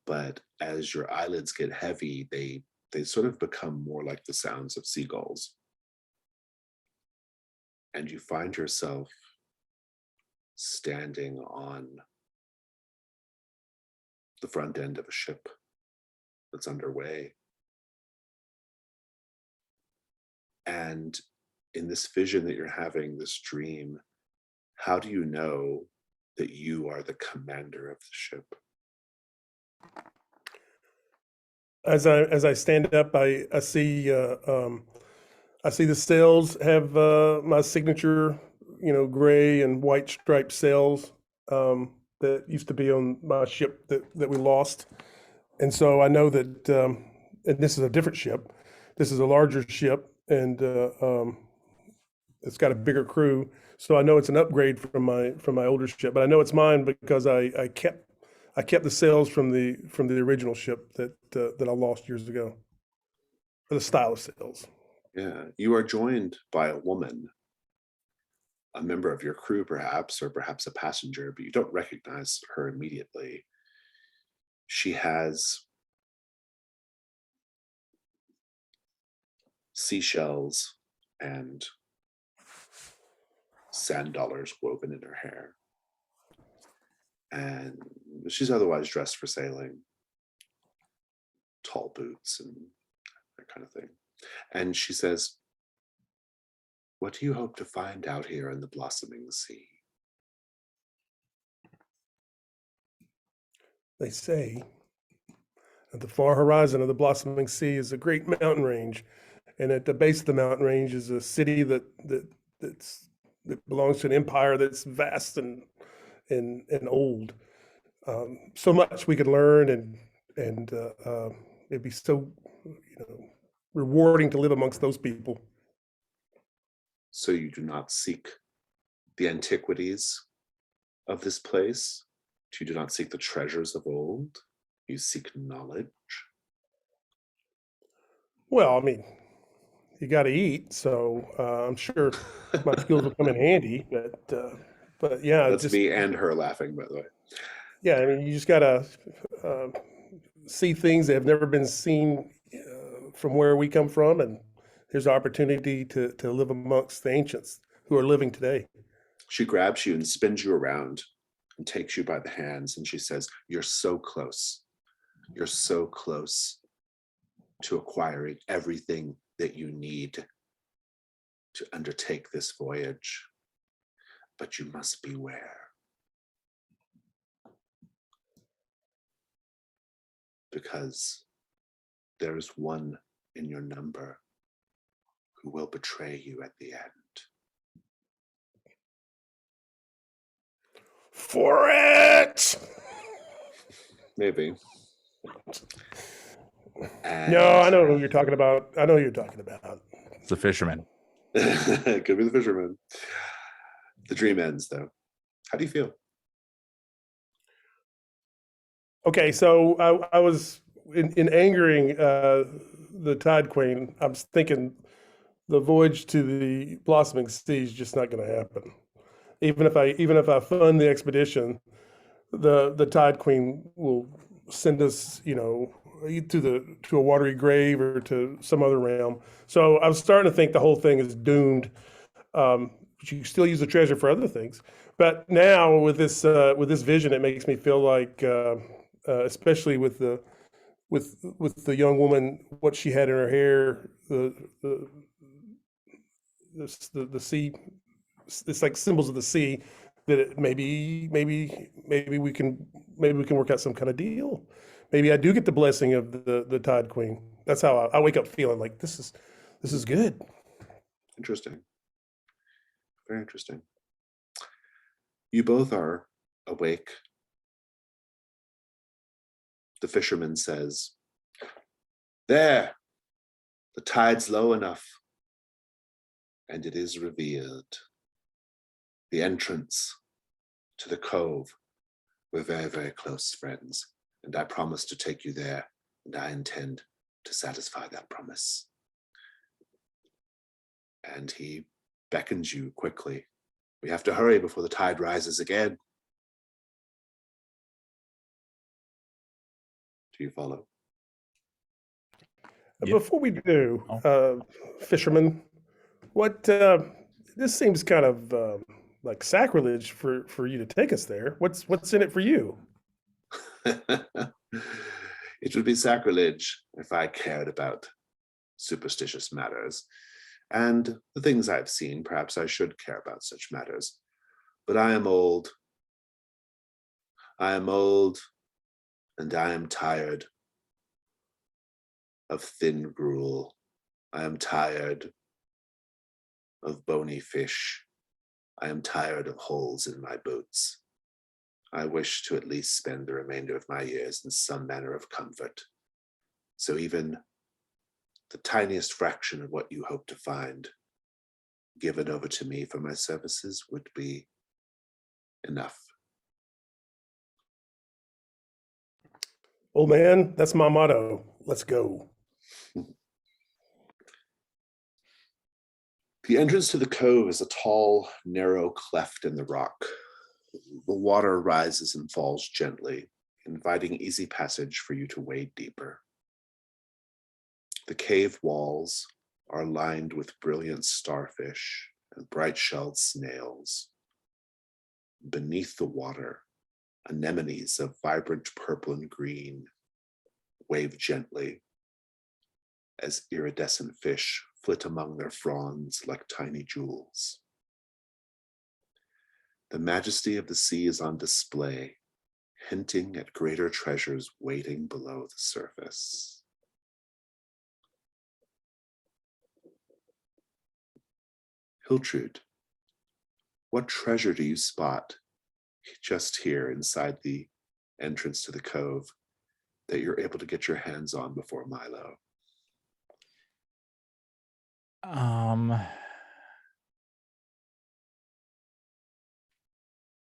S1: but as your eyelids get heavy, they sort of become more like the sounds of seagulls. And you find yourself standing on the front end of a ship that's underway. And in this vision that you're having, this dream, how do you know that you are the commander of the ship?
S2: As I stand up, I see the sails have my signature, gray and white striped sails that used to be on my ship that we lost. And so I know that, and this is a different ship. This is a larger ship, and it's got a bigger crew. So I know it's an upgrade from my older ship, but I know it's mine because I kept the sails from the original ship that I lost years ago. For the style of sails.
S1: Yeah, you are joined by a woman, a member of your crew, perhaps, or perhaps a passenger, but you don't recognize her immediately. She has seashells and sand dollars woven in her hair. And she's otherwise dressed for sailing, tall boots and that kind of thing. And she says, "What do you hope to find out here in the blossoming sea?"
S2: They say at the far horizon of the blossoming sea is a great mountain range, and at the base of the mountain range is a city that belongs to an empire that's vast and old. So much we could learn, and it'd be so rewarding to live amongst those people.
S1: So you do not seek the antiquities of this place. You do not seek the treasures of old. You seek knowledge.
S2: Well, I mean, you got to eat, so I'm sure my skills will come in handy. But yeah,
S1: That's
S2: just
S1: me and her laughing, by the way.
S2: yeah. I mean, you just gotta uh, see things that have never been seen from where we come from, and here's an opportunity to live amongst the ancients who are living today.
S1: She grabs you and spins you around and takes you by the hands, and she says, "You're so close. You're so close to acquiring everything that you need to undertake this voyage. But you must beware, because there is one in your number who will betray you at the end.
S2: For it!
S1: Maybe. And
S2: No, I know who you're talking about. I know who you're talking about.
S3: It's the fisherman.
S1: could be the fisherman. The dream ends, though. How do you feel?
S2: Okay, so I was in angering the Tide Queen. I was thinking the voyage to the Blossoming Sea is just not going to happen. Even if I fund the expedition, the Tide Queen will send us, to a watery grave or to some other realm. So I was starting to think the whole thing is doomed. But you still use the treasure for other things. But now with this vision, it makes me feel like, especially with the young woman, what she had in her hair, the sea, it's like symbols of the sea, that maybe we can work out some kind of deal. Maybe I do get the blessing of the Tide Queen. That's how I wake up feeling like this is good.
S1: Interesting. Very interesting. You both are awake. The fisherman says, "There, the tide's low enough, and it is revealed. The entrance to the cove. We're very, very close friends, and I promised to take you there, and I intend to satisfy that promise." And he beckons you quickly. We have to hurry before the tide rises again. Do you follow?
S3: Yep.
S2: Before we do, fisherman, what this seems kind of like sacrilege for you to take us there. What's in it for you?
S1: It would be sacrilege if I cared about superstitious matters. And the things I've seen, perhaps I should care about such matters. But I am old. I am old, and I am tired of thin gruel. I am tired of bony fish. I am tired of holes in my boots. I wish to at least spend the remainder of my years in some manner of comfort. So even the tiniest fraction of what you hope to find given over to me for my services would be enough.
S2: Old man, that's my motto. Let's go.
S1: The entrance to the cove is a tall, narrow cleft in the rock. The water rises and falls gently, inviting easy passage for you to wade deeper. The cave walls are lined with brilliant starfish and bright-shelled snails. Beneath the water, anemones of vibrant purple and green wave gently as iridescent fish flit among their fronds like tiny jewels. The majesty of the sea is on display, hinting at greater treasures waiting below the surface. Hiltrude, what treasure do you spot just here inside the entrance to the cove that you're able to get your hands on before Milo?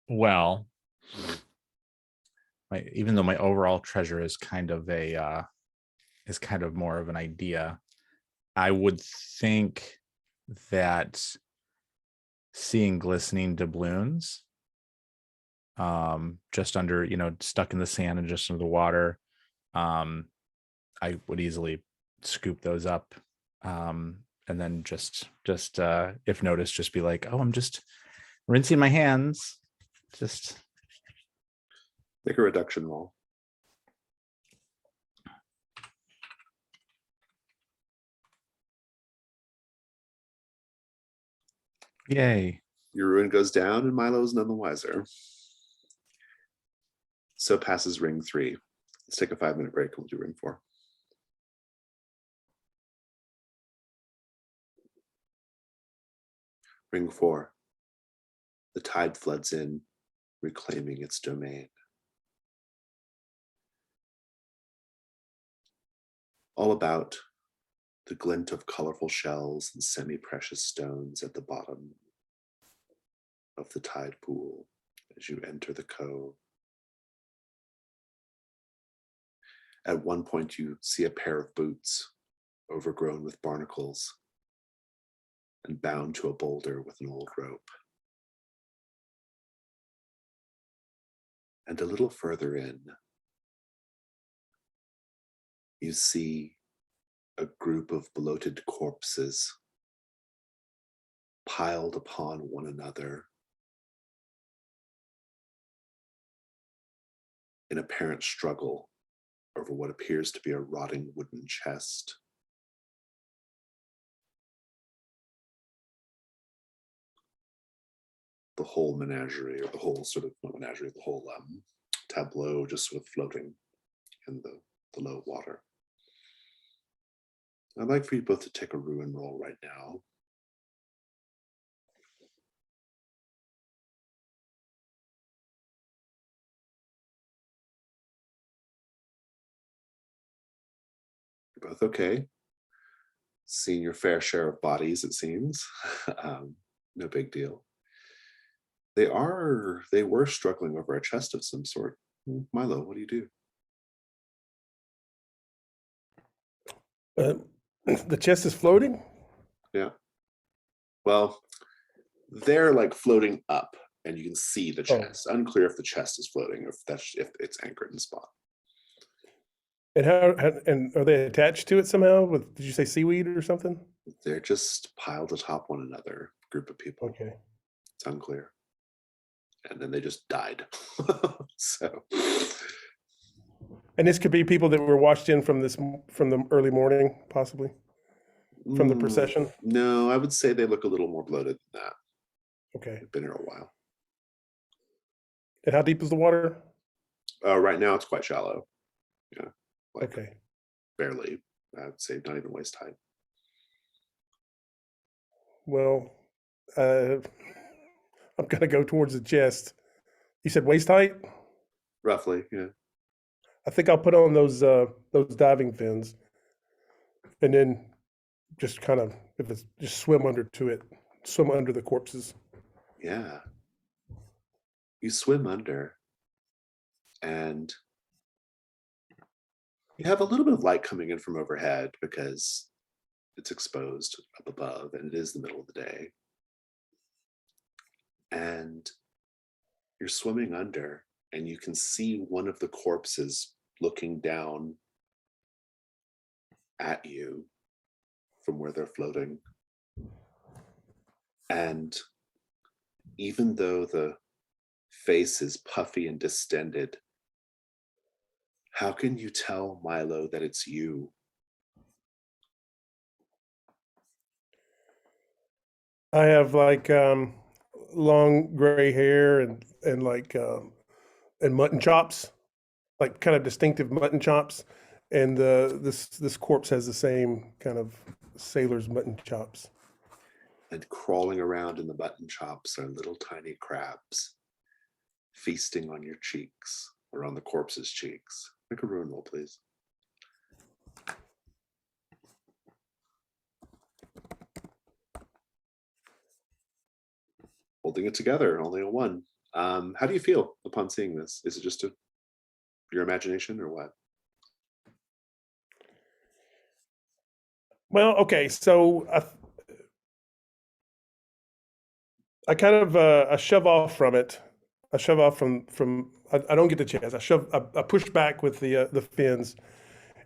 S3: Well, even though my overall treasure is kind of more of an idea, I would think that seeing glistening doubloons, just under, stuck in the sand and just under the water, I would easily scoop those up, and then just if noticed, just be like, oh, I'm just rinsing my hands. Just
S1: make a reduction roll.
S3: Yay.
S1: Your ruin goes down and Milo's none the wiser. So passes ring 3. Let's take a 5-minute break and we'll do ring 4. Ring 4. The tide floods in, reclaiming its domain. All about the glint of colorful shells and semi-precious stones at the bottom of the tide pool as you enter the cove. At one point, you see a pair of boots overgrown with barnacles and bound to a boulder with an old rope. And a little further in, you see a group of bloated corpses piled upon one another in apparent struggle over what appears to be a rotting wooden chest. The whole menagerie, or the whole sort of, not menagerie, the whole tableau just sort of floating in the low water. I'd like for you both to take a ruin roll right now. You're both okay. Seeing your fair share of bodies, it seems. No big deal. They were struggling over a chest of some sort. Milo, what do you do?
S2: The chest is floating?
S1: Yeah. Well, they're like floating up and you can see the
S2: Oh.
S1: chest. Unclear if the chest is floating or if it's anchored in the spot.
S2: And and are they attached to it somehow with, did you say seaweed or something?
S1: They're just piled atop one another, group of people.
S2: Okay.
S1: It's unclear. And then they just died. So.
S2: And this could be people that were washed in from the early morning, possibly from the procession.
S1: No, I would say they look a little more bloated than that.
S2: Okay.
S1: They've been here a while.
S2: And how deep is the water?
S1: Right now it's quite shallow. Yeah. Like
S2: Okay.
S1: barely. I would say not even waist high.
S2: Well, I'm gonna go towards the chest. You said waist height?
S1: Roughly, yeah.
S2: I think I'll put on those diving fins, and then just kind of, if it's just swim under the corpses.
S1: Yeah. You swim under and you have a little bit of light coming in from overhead because it's exposed up above and it is the middle of the day. And you're swimming under and you can see one of the corpses looking down at you from where they're floating. And even though the face is puffy and distended, how can you tell, Milo, that it's you?
S2: I have like long gray hair and like and mutton chops, like kind of distinctive mutton chops, and this corpse has the same kind of sailor's mutton chops.
S1: And crawling around in the mutton chops are little tiny crabs feasting on your cheeks or on the corpse's cheeks. Make a ruin roll, please. Holding it together, only a 1. How do you feel upon seeing this? Is it just your imagination or what?
S2: Well, okay, so I kind of I shove off from it. I shove off from I don't get the chance. I push back with the fins,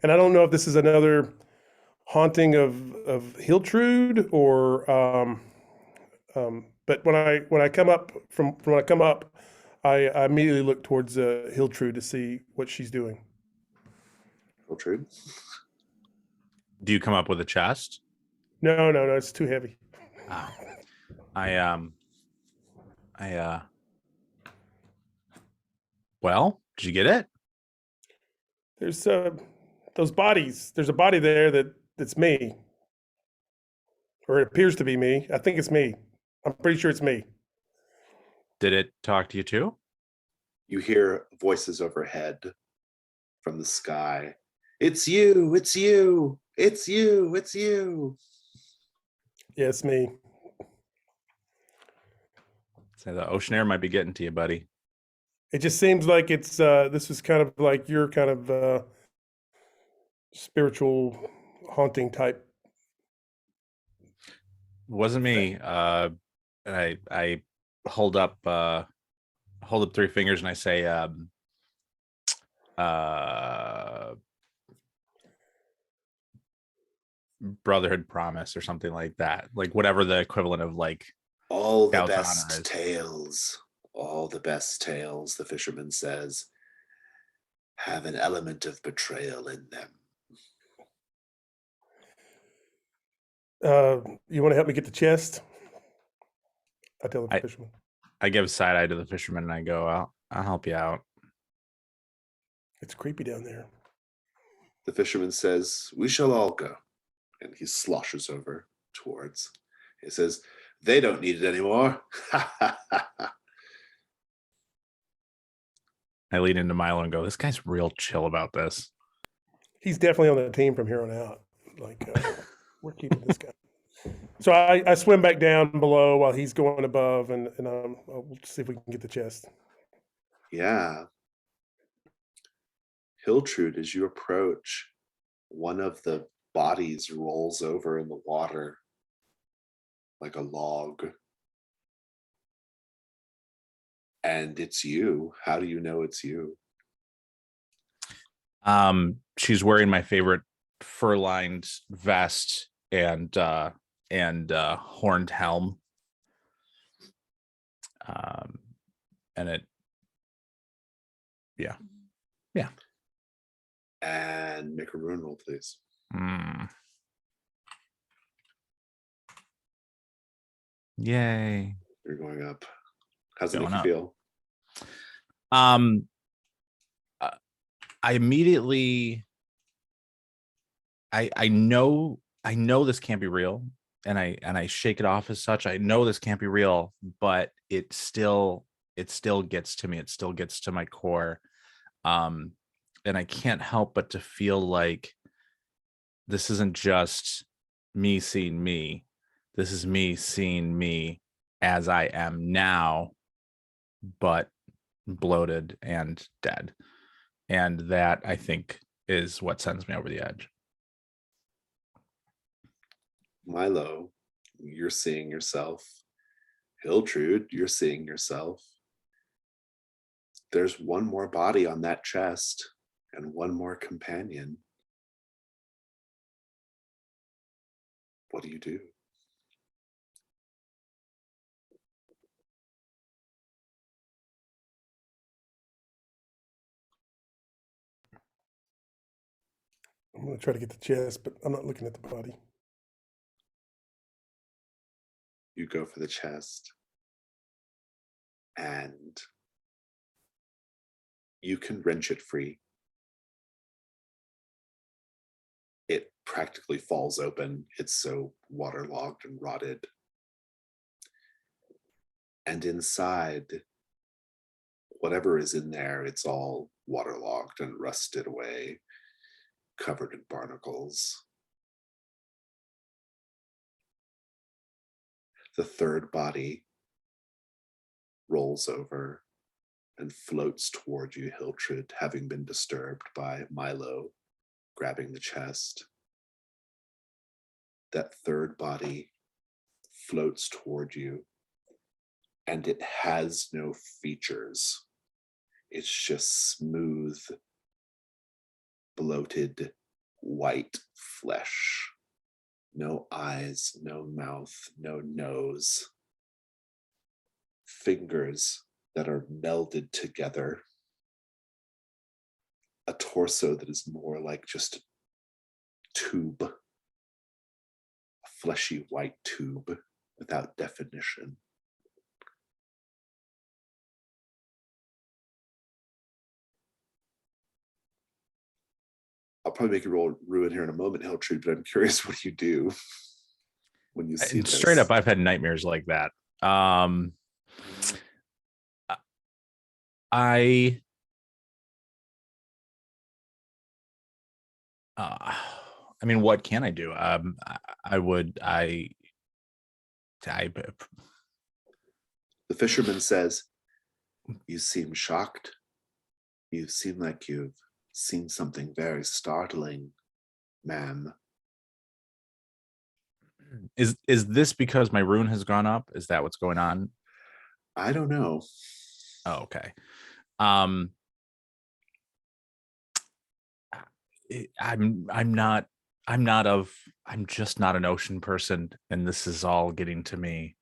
S2: and I don't know if this is another haunting of Hiltrude or but when I come up I immediately look towards Hiltrude to see what she's doing.
S1: Hiltrude?
S3: Do you come up with a chest?
S2: No, it's too heavy.
S3: Oh. Well, did you get it?
S2: There's those bodies. There's a body there that's me, or it appears to be me. I think it's me. I'm pretty sure it's me.
S3: Did it talk to you too?
S1: You hear voices overhead from the sky. It's you, it's you, it's you, it's you.
S2: Yeah, it's me.
S3: So the ocean air might be getting to you, buddy.
S2: It just seems like it's this is kind of like your kind of spiritual haunting type.
S3: Wasn't me. I hold up 3 fingers and I say uh brotherhood promise or something like that. Like whatever the equivalent of like
S1: All the
S3: Scout's honor
S1: best
S3: is.
S1: tales, all the best tales, the fisherman says, have an element of betrayal in them.
S2: You want to help me get the chest? I tell the
S3: I
S2: fisherman.
S3: I give side eye to the fisherman and I go, I'll help you out.
S2: It's creepy down there.
S1: The fisherman says, we shall all go. And he sloshes over towards. He says, they don't need it anymore.
S3: I lean into Milo and go, this guy's real chill about this.
S2: He's definitely on the team from here on out. Like we're keeping this guy. So I swim back down below while he's going above, and we'll see if we can get the chest.
S1: Yeah. Hiltrude, as you approach, one of the bodies rolls over in the water like a log. And it's you. How do you know it's you?
S3: She's wearing my favorite fur-lined vest and horned helm. And it, yeah.
S1: And make a rune roll, please.
S3: Yay.
S1: You're going up. How's it
S3: Going
S1: make you
S3: up.
S1: feel?
S3: I immediately I know this can't be real, and I shake it off as such. I know this can't be real, but it still gets to me. It still gets to my core. And I can't help but to feel like this isn't just me seeing me. This is me seeing me as I am now, but bloated and dead. And that, I think, is what sends me over the edge.
S1: Milo, you're seeing yourself. Hiltrude, you're seeing yourself. There's one more body on that chest and one more companion. What do you do?
S2: I'm going to try to get the chest, but I'm not looking at the body.
S1: You go for the chest. And you can wrench it free. It practically falls open. It's so waterlogged and rotted. And inside, whatever is in there, it's all waterlogged and rusted away, covered in barnacles. The third body rolls over and floats toward you, Hiltrude, having been disturbed by Milo grabbing the chest. That third body floats toward you, and it has no features. It's just smooth, bloated, white flesh. No eyes, no mouth, no nose. Fingers that are melded together. A torso that is more like just a tube, a fleshy white tube without definition. I'll probably make you roll ruin here in a moment, Hiltrude, but I'm curious what you do when you see
S3: And
S1: this.
S3: straight up, I've had nightmares like that. Um, I I mean, what can I do? I would I
S1: The fisherman says, "You seem shocked. You seem like you've seen something very startling, ma'am."
S3: is this because my rune has gone up? Is that what's going on?
S1: I don't know.
S3: Oh, okay. Um, I'm not I'm just not an ocean person, and this is all getting to me.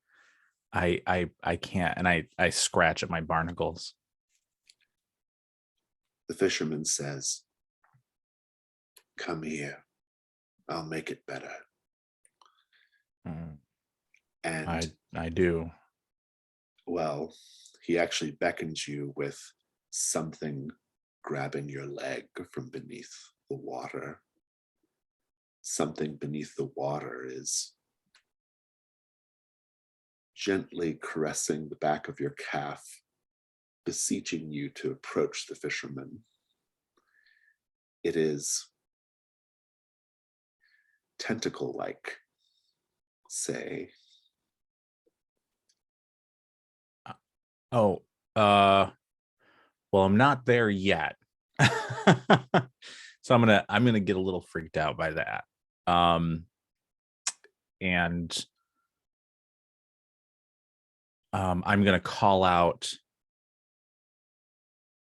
S3: I can't, and I scratch at my barnacles.
S1: The fisherman says, "Come here. I'll make it better."
S3: Mm,
S1: And,
S3: I do.
S1: well, he actually beckons you with something grabbing your leg from beneath the water. Something beneath the water is gently caressing the back of your calf, beseeching you to approach the fisherman. It is tentacle-like, say.
S3: Oh, well, I'm not there yet. So I'm gonna get a little freaked out by that. Um, and I'm gonna call out.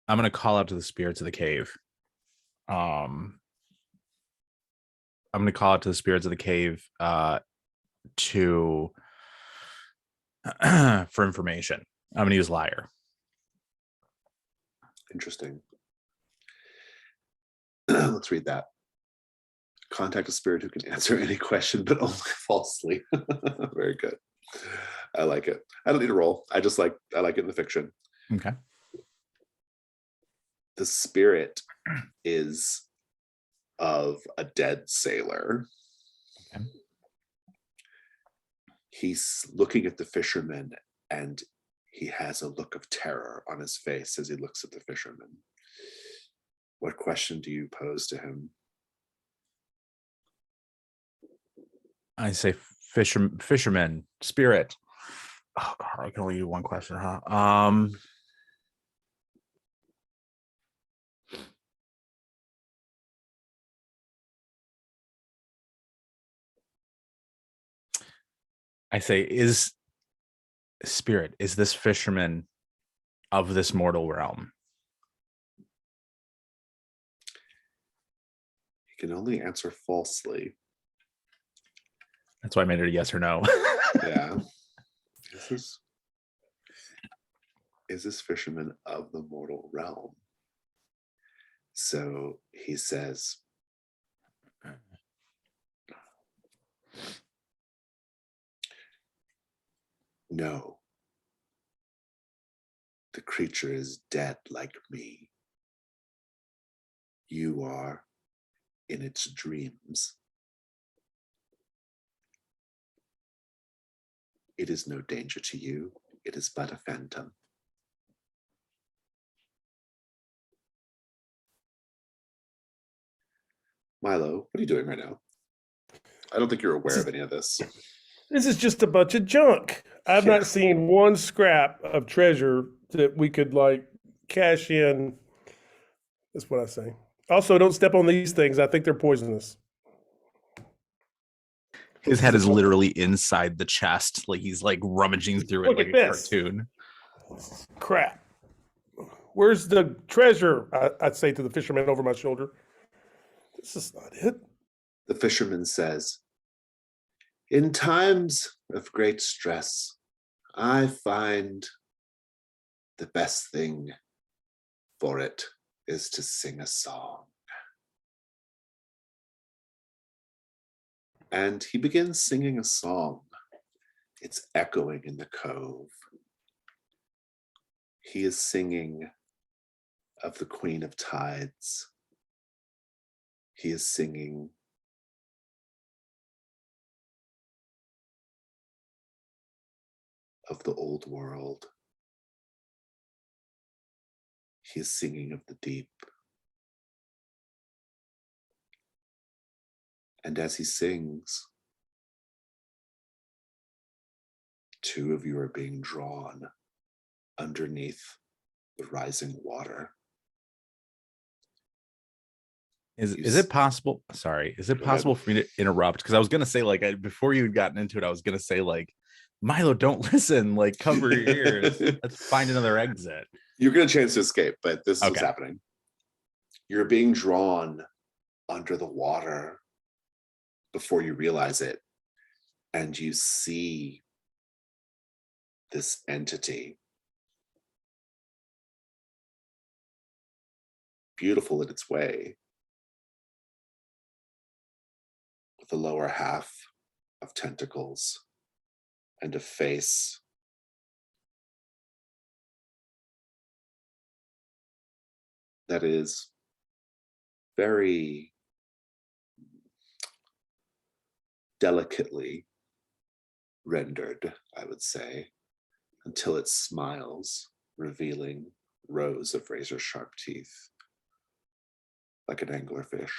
S3: I'm gonna call out to the spirits of the cave. Um, I'm gonna call out to the spirits of the cave to for information. I'm gonna use liar.
S1: Interesting. Let's read that. Contact a spirit who can answer any question, but only falsely. Very good. I like it. I don't need a roll. I like it in the fiction.
S3: Okay.
S1: The spirit is of a dead sailor.
S3: Okay.
S1: He's looking at the fisherman, and he has a look of terror on his face as he looks at the fisherman. What question do you pose to him?
S3: I say fisherman, spirit. Oh god, I can only do one question, huh? I say, is spirit, is this fisherman of this mortal realm?
S1: He can only answer falsely.
S3: That's why I made it a yes or no.
S1: Yeah. Is this fisherman of the mortal realm? So he says, "No, the creature is dead like me. You are in its dreams. It is no danger to you. It is but a phantom." Milo, what are you doing right now? I don't think you're aware of any of this.
S2: This is just a bunch of junk. I've
S1: Yeah.
S2: not seen one scrap of treasure that we could like cash in. That's what I say. Also, don't step on these things. I think they're poisonous.
S3: His head is literally inside the chest, like he's like rummaging through it
S2: Look
S3: like
S2: at
S3: a
S2: this.
S3: cartoon.
S2: Crap. Where's the treasure? I'd say to the fisherman over my shoulder. This is not it.
S1: The fisherman says, "In times of great stress, I find the best thing for it is to sing a song." And he begins singing a song. It's echoing in the cove. He is singing of the Queen of Tides. He is singing of the old world. He is singing of the deep. And as he sings, two of you are being drawn underneath the rising water.
S3: Is it possible? Sorry, is it
S1: Go ahead.
S3: possible for me to interrupt? Because I was gonna say, like, before you had gotten into it, I was gonna say, like, Milo, don't listen. Like, cover your ears. Let's find another exit.
S1: You get a chance to escape, but this is what's
S3: Okay.
S1: happening. You're being drawn under the water before you realize it, and you see this entity, beautiful in its way, with a lower half of tentacles and a face that is very delicately rendered, I would say, until it smiles, revealing rows of razor sharp teeth like an anglerfish.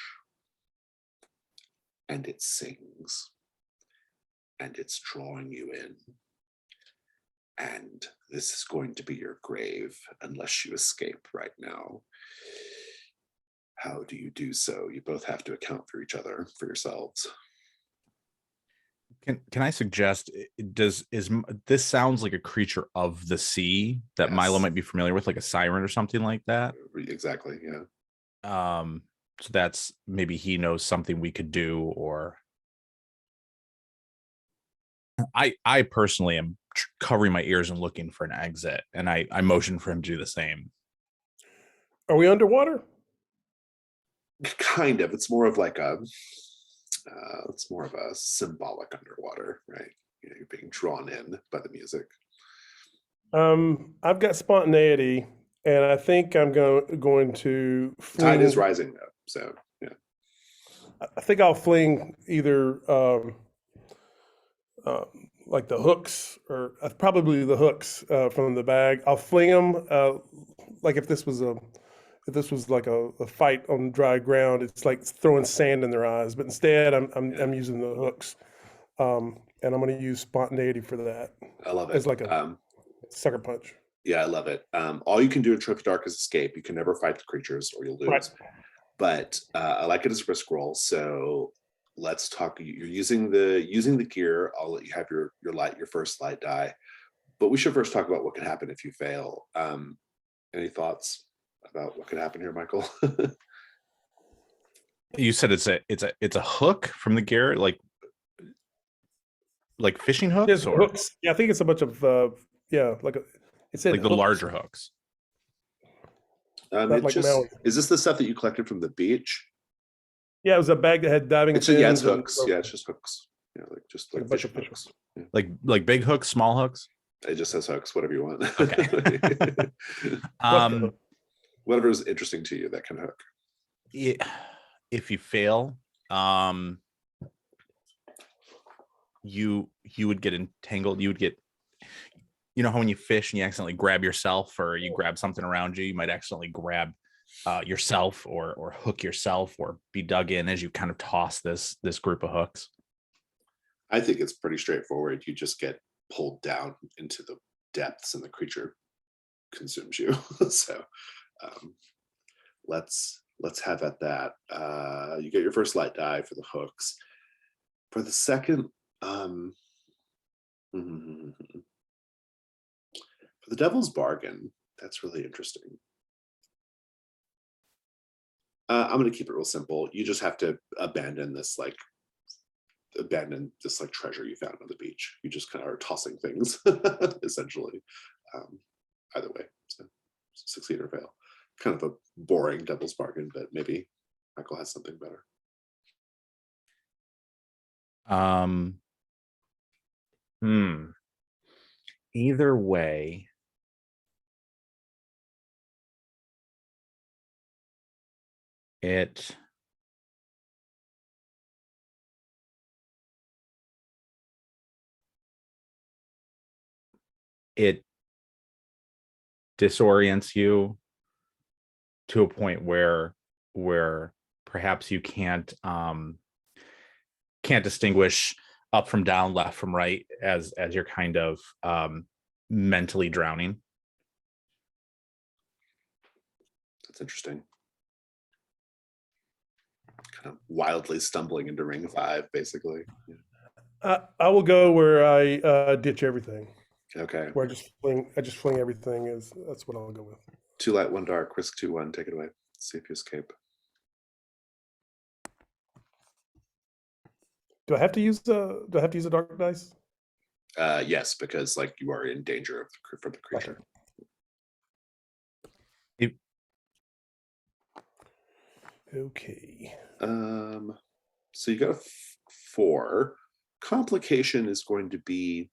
S1: And it sings, and it's drawing you in. And this is going to be your grave unless you escape right now. How do you do so? You both have to account for each other, for yourselves.
S3: Can I suggest? This sounds like a creature of the sea that
S1: Yes.
S3: Milo might be familiar with, like a siren or something like that?
S1: Exactly, yeah.
S3: So that's maybe he knows something we could do, or I personally am covering my ears and looking for an exit, and I motion for him to do the same.
S2: Are we underwater?
S1: Kind of. It's more of like a symbolic underwater, right? You know, you're being drawn in by the music.
S2: I've got spontaneity, and I think I'm going to
S1: Tide is
S2: fling.
S1: rising though, so yeah.
S2: I think I'll fling either like the hooks, or probably the hooks from the bag. I'll fling them like if this was like a fight on dry ground. It's like throwing sand in their eyes, but instead I'm using the hooks, and I'm going to use spontaneity for that
S1: I love it.
S2: as like a sucker punch.
S1: Yeah, I love it. All you can do in Trip Dark is escape. You can never fight the creatures or you'll lose.
S2: Right.
S1: But I like it as a risk roll. So let's talk. You're using the gear. I'll let you have your first light die. But we should first talk about what can happen if you fail. Any thoughts about what could happen here, Michael?
S3: You said it's a hook from the gear, like fishing hooks,
S2: There's
S3: or
S2: hooks. Yeah, I think it's a bunch of it said
S3: like the
S2: hooks,
S3: larger hooks.
S2: not like Maui.
S1: Is this the stuff that you collected from the beach?
S2: Yeah, it was a bag that had diving fins.
S1: It's hooks. Yeah, it's just hooks. Yeah, just like
S2: a bunch
S1: fishing
S2: of fish
S1: hooks. Yeah.
S3: Like big hooks, small hooks.
S1: It just says hooks, whatever you want.
S3: Okay.
S2: What's the hook?
S1: Whatever is interesting to you, that kind of hook.
S3: If you fail, you would get entangled. You would get, you know how when you fish and you accidentally grab yourself, or you grab something around you, you might accidentally grab yourself, or hook yourself, or be dug in as you kind of toss this group of hooks.
S1: I think it's pretty straightforward. You just get pulled down into the depths and the creature consumes you. So let's have at that. You get your first light die for the hooks. For the second, for the devil's bargain, that's really interesting. I'm going to keep it real simple. You just have to abandon this treasure you found on the beach. You just kind of are tossing things, essentially. Either way, so succeed or fail. Kind of a boring devil's bargain, but maybe Michael has something better.
S3: Either way, it it disorients you to a point where perhaps you can't distinguish up from down, left from right, as you're kind of mentally drowning.
S1: That's interesting. Kind of wildly stumbling into ring 5, basically. Yeah.
S2: I will go where I ditch everything.
S1: Okay.
S2: Where I just fling everything. That's what I'll go with.
S1: 2 light, 1 dark, risk 2, 1. Take it away. See if you escape.
S2: Do I have to use a dark dice?
S1: Yes, because like you are in danger from the creature.
S2: Okay.
S1: So you got a 4. Complication is going to be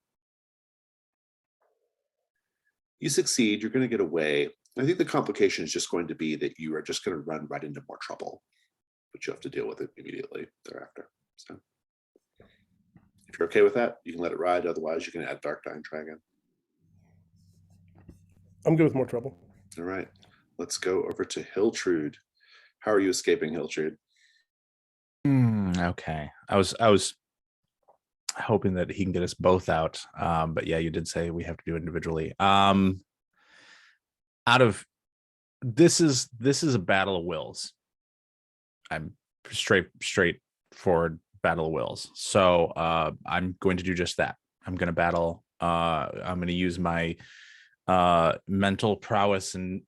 S1: you succeed, you're going to get away. I think the complication is just going to be that you are just going to run right into more trouble, but you have to deal with it immediately thereafter. So if you're okay with that, you can let it ride. Otherwise, you can add dark die and try again.
S2: I'm good with more trouble.
S1: All right, let's go over to Hiltrude. How are you escaping, Hiltrude?
S3: Okay, I was hoping that he can get us both out, but yeah, you did say we have to do it individually. Out of this is a battle of wills. I'm straightforward battle of wills. So I'm going to do just that. I'm going to battle. I'm going to use my mental prowess and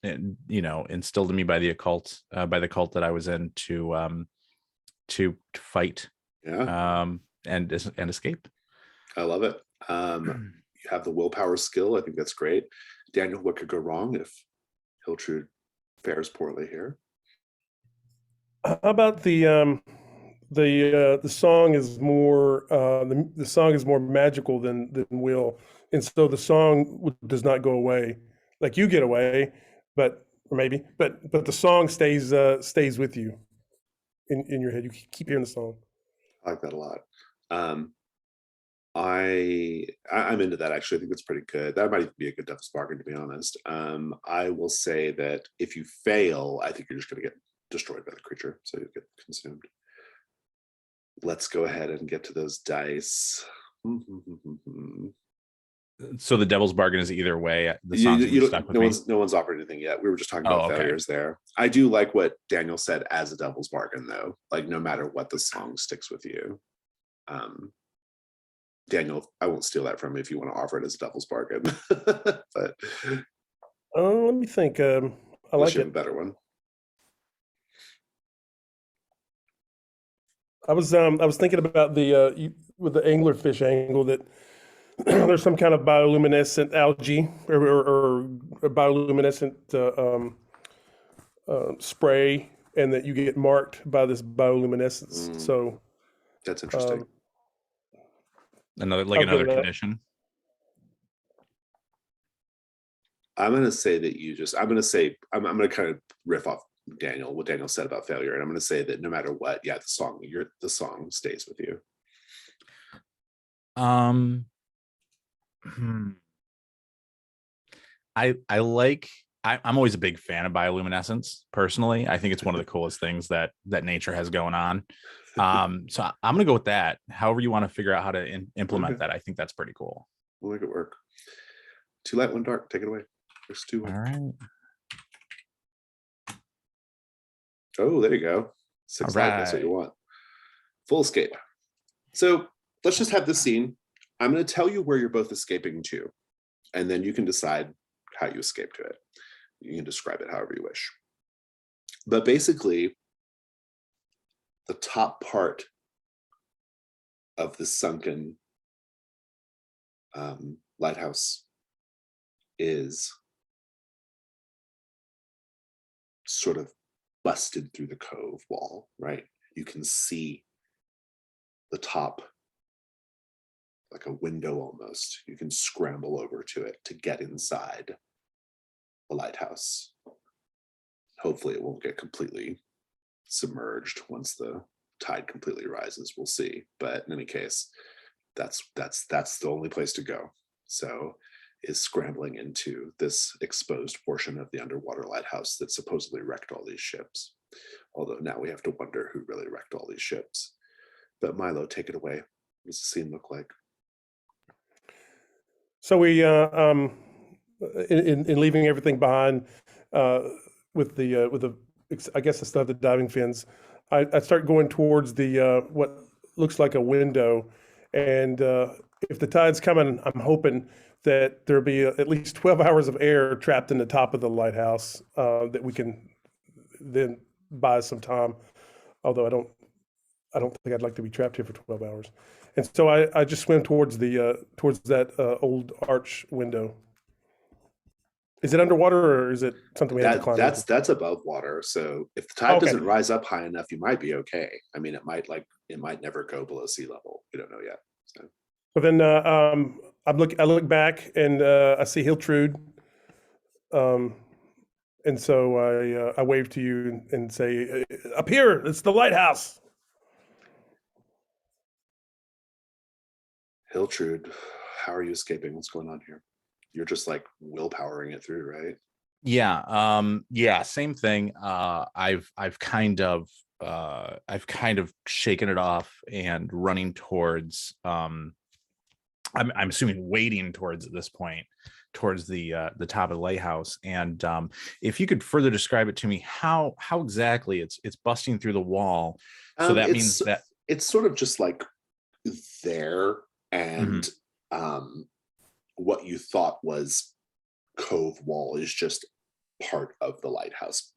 S3: instilled in me by the occult, by the cult that I was in to fight.
S1: Yeah.
S3: And escape.
S1: I love it. You have the willpower skill. I think that's great. Daniel, what could go wrong if Hiltrude fares poorly here?
S2: How about the song is more the song is more magical than will, and so the song does not go away. Like you get away, but the song stays with you in your head. You keep hearing the song.
S1: I like that a lot. I'm into that, actually. I think that's pretty good. That might even be a good devil's bargain, to be honest. I will say that if you fail, I think you're just going to get destroyed by the creature, so you get consumed. Let's go ahead and get to those dice.
S3: So the devil's bargain is either way. The song's stuck with me.
S1: No one's offered anything yet. We were just talking about failures there. I do like what Daniel said as a devil's bargain, though. Like, no matter what, the song sticks with you. Daniel, I won't steal that from you if you want to offer it as a devil's bargain. But
S2: let me think. I like
S1: you
S2: it.
S1: have a better one.
S2: I was thinking about with the anglerfish angle that there's some kind of bioluminescent algae or bioluminescent spray, and that you get marked by this bioluminescence. So
S1: that's interesting.
S3: Another condition.
S1: I'm going to say that I'm going to kind of riff off what Daniel said about failure. And I'm going to say that no matter what, yeah, the song stays with you.
S3: I'm always a big fan of bioluminescence personally. I think it's one of the coolest things that nature has going on. So I'm going to go with that. However you want to figure out how to implement that. I think that's pretty cool.
S1: We'll make it work. 2 light, 1 dark. Take it away. There's 2.
S3: All right.
S1: Oh, there you go. 6 light. That's what you want. Full escape. So let's just have this scene. I'm going to tell you where you're both escaping to, and then you can decide how you escape to it. You can describe it however you wish. But basically, the top part of the sunken lighthouse is sort of busted through the cove wall, right? You can see the top like a window almost. You can scramble over to it to get inside the lighthouse. Hopefully it won't get completely submerged once the tide completely rises. We'll see. But in any case, that's the only place to go. So is scrambling into this exposed portion of the underwater lighthouse that supposedly wrecked all these ships. Although now we have to wonder who really wrecked all these ships. But Milo, take it away. What does the scene look like?
S2: So we, in leaving everything behind, uh, with the, I guess I still have the diving fins. I start going towards the what looks like a window, and if the tide's coming, I'm hoping that there'll be at least 12 hours of air trapped in the top of the lighthouse that we can then buy some time. Although I don't think I'd like to be trapped here for 12 hours. And so I just swim towards the towards that old arch window. Is it underwater or is it something we have to climb over?
S1: That's above water. So if the tide
S2: Okay.
S1: doesn't rise up high enough, you might be okay. I mean, it might never go below sea level. We don't know yet. So
S2: But then I look back and I see Hiltrude. Um, and so I wave to you and say, "Up here, it's the lighthouse."
S1: Hiltrude, how are you escaping? What's going on here? You're just like willpowering it through, right?
S3: Yeah, same thing. I've kind of shaken it off and running towards I'm assuming wading towards at this point towards the top of the lighthouse. And if you could further describe it to me, how exactly it's busting through the wall. So that means that
S1: it's sort of just like there, and
S3: Mhm.
S1: what you thought was cove wall is just part of the lighthouse